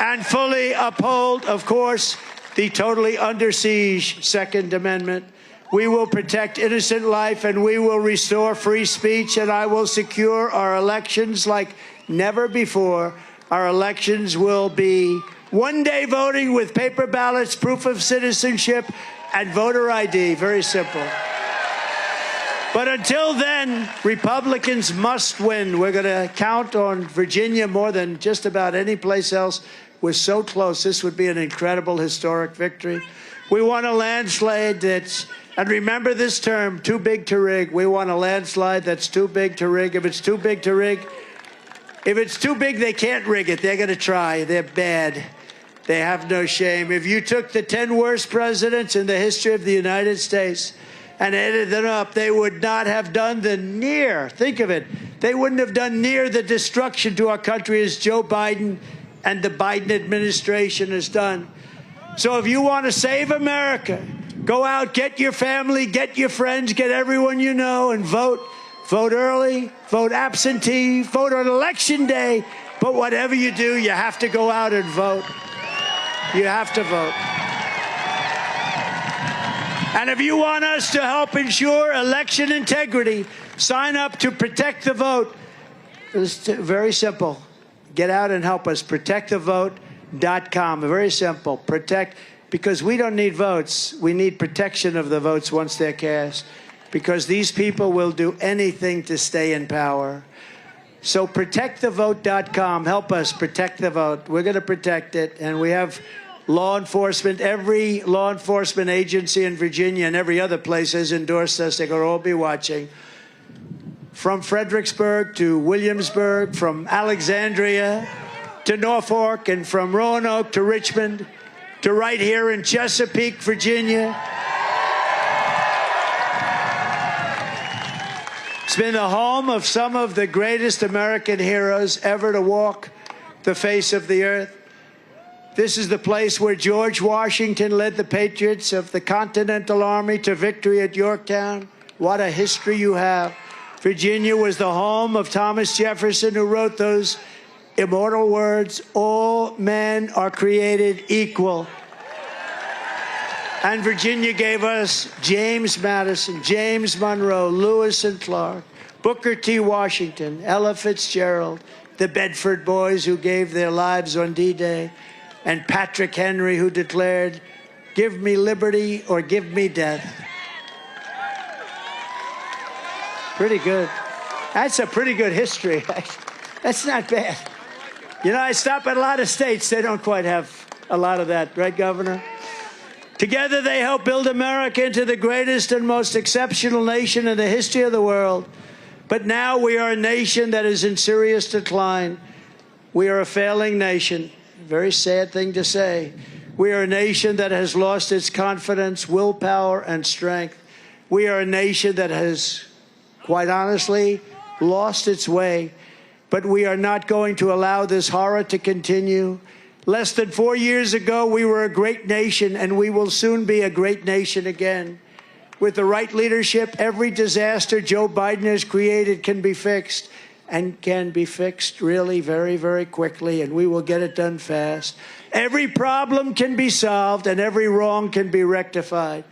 And fully uphold, of course, the totally under siege Second Amendment. We will protect innocent life, and we will restore free speech, and I will secure our elections like never before. Our elections will be one-day voting with paper ballots, proof of citizenship, and voter ID. Very simple. But until then, Republicans must win. We're going to count on Virginia more than just about any place else. We're so close. This would be an incredible historic victory. We want a landslide that's, and remember this term, too big to rig. We want a landslide that's too big to rig. If it's too big to rig, if it's too big, they can't rig it. They're going to try. They're bad. They have no shame. If you took the 10 worst presidents in the history of the United States and added them up, they would not have done the near, think of it, they wouldn't have done near the destruction to our country as Joe Biden and the Biden administration has done. So if you want to save America, go out, get your family, get your friends, get everyone you know, and vote. Vote early, vote absentee, vote on Election Day. But whatever you do, you have to go out and vote. You have to vote. And if you want us to help ensure election integrity, sign up to Protect the Vote. It's very simple. Get out and help us. ProtectTheVote.com. Very simple. Protect, because we don't need votes. We need protection of the votes once they're cast, because these people will do anything to stay in power. So ProtectTheVote.com. Help us protect the vote. We're going to protect it. And we have law enforcement. Every law enforcement agency in Virginia and every other place has endorsed us. They're going to all be watching. From Fredericksburg to Williamsburg, from Alexandria to Norfolk, and from Roanoke to Richmond, to right here in Chesapeake, Virginia. It's been the home of some of the greatest American heroes ever to walk the face of the earth. This is the place where George Washington led the patriots of the Continental Army to victory at Yorktown. What a history you have. Virginia was the home of Thomas Jefferson, who wrote those immortal words, "All men are created equal." And Virginia gave us James Madison, James Monroe, Lewis and Clark, Booker T. Washington, Ella Fitzgerald, the Bedford Boys who gave their lives on D-Day, and Patrick Henry, who declared, "Give me liberty or give me death." Pretty good. That's a pretty good history. That's not bad. You know, I stop at a lot of states. They don't quite have a lot of that, right, Governor? Together, they helped build America into the greatest and most exceptional nation in the history of the world. But now we are a nation that is in serious decline. We are a failing nation. Very sad thing to say. We are a nation that has lost its confidence, willpower, and strength. We are a nation that has, quite honestly, lost its way. But we are not going to allow this horror to continue. Less than 4 years ago, we were a great nation, and we will soon be a great nation again. With the right leadership, every disaster Joe Biden has created can be fixed, and can be fixed really very, very quickly, and we will get it done fast. Every problem can be solved, and every wrong can be rectified.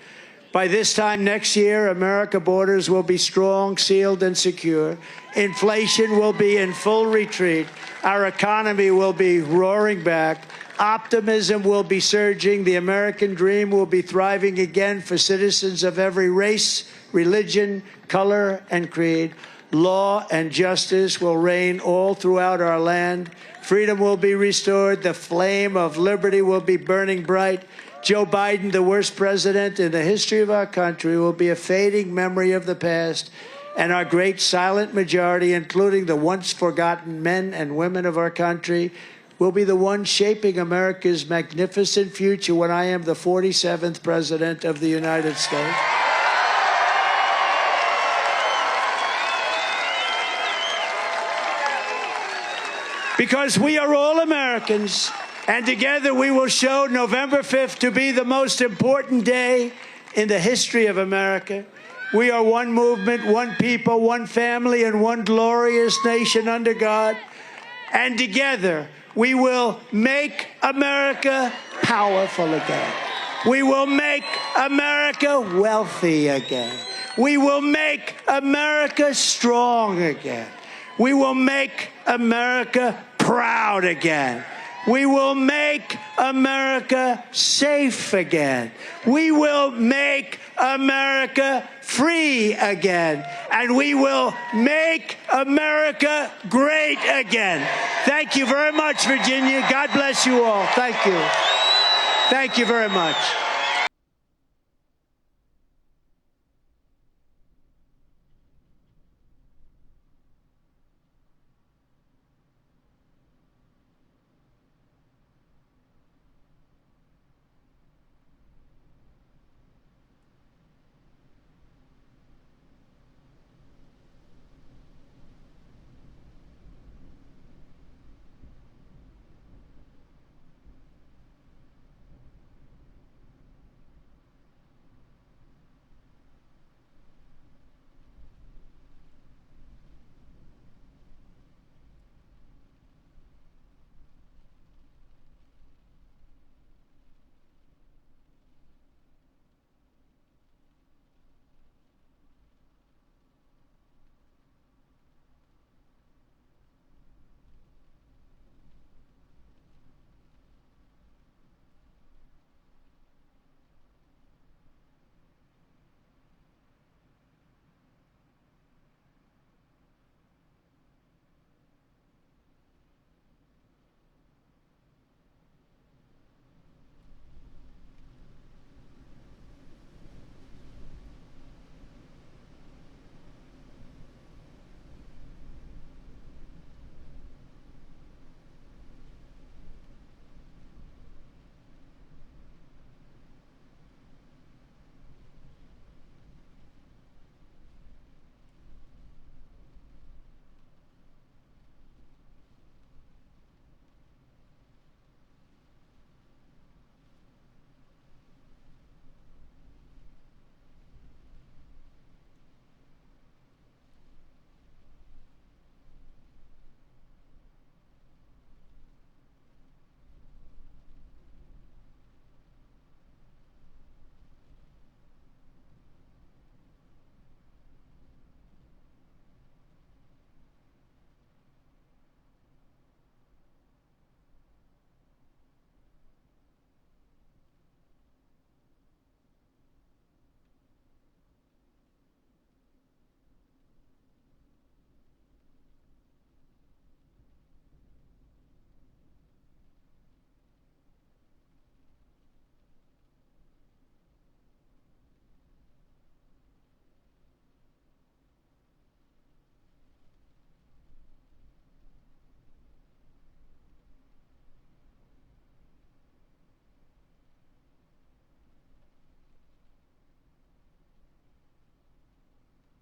By this time next year, America's borders will be strong, sealed, and secure. Inflation will be in full retreat. Our economy will be roaring back. Optimism will be surging. The American dream will be thriving again for citizens of every race, religion, color, and creed. Law and justice will reign all throughout our land. Freedom will be restored. The flame of liberty will be burning bright. Joe Biden, the worst president in the history of our country, will be a fading memory of the past, and our great silent majority, including the once forgotten men and women of our country, will be the ones shaping America's magnificent future when I am the 47th president of the United States. Because we are all Americans, and together we will show November 5th to be the most important day in the history of America. We are one movement, one people, one family, and one glorious nation under God. And together we will make America powerful again. We will make America wealthy again. We will make America strong again. We will make America proud again. We will make make America safe again. We will make America free again. And we will make America great again. Thank you very much, Virginia. God bless you all. Thank you. Thank you very much.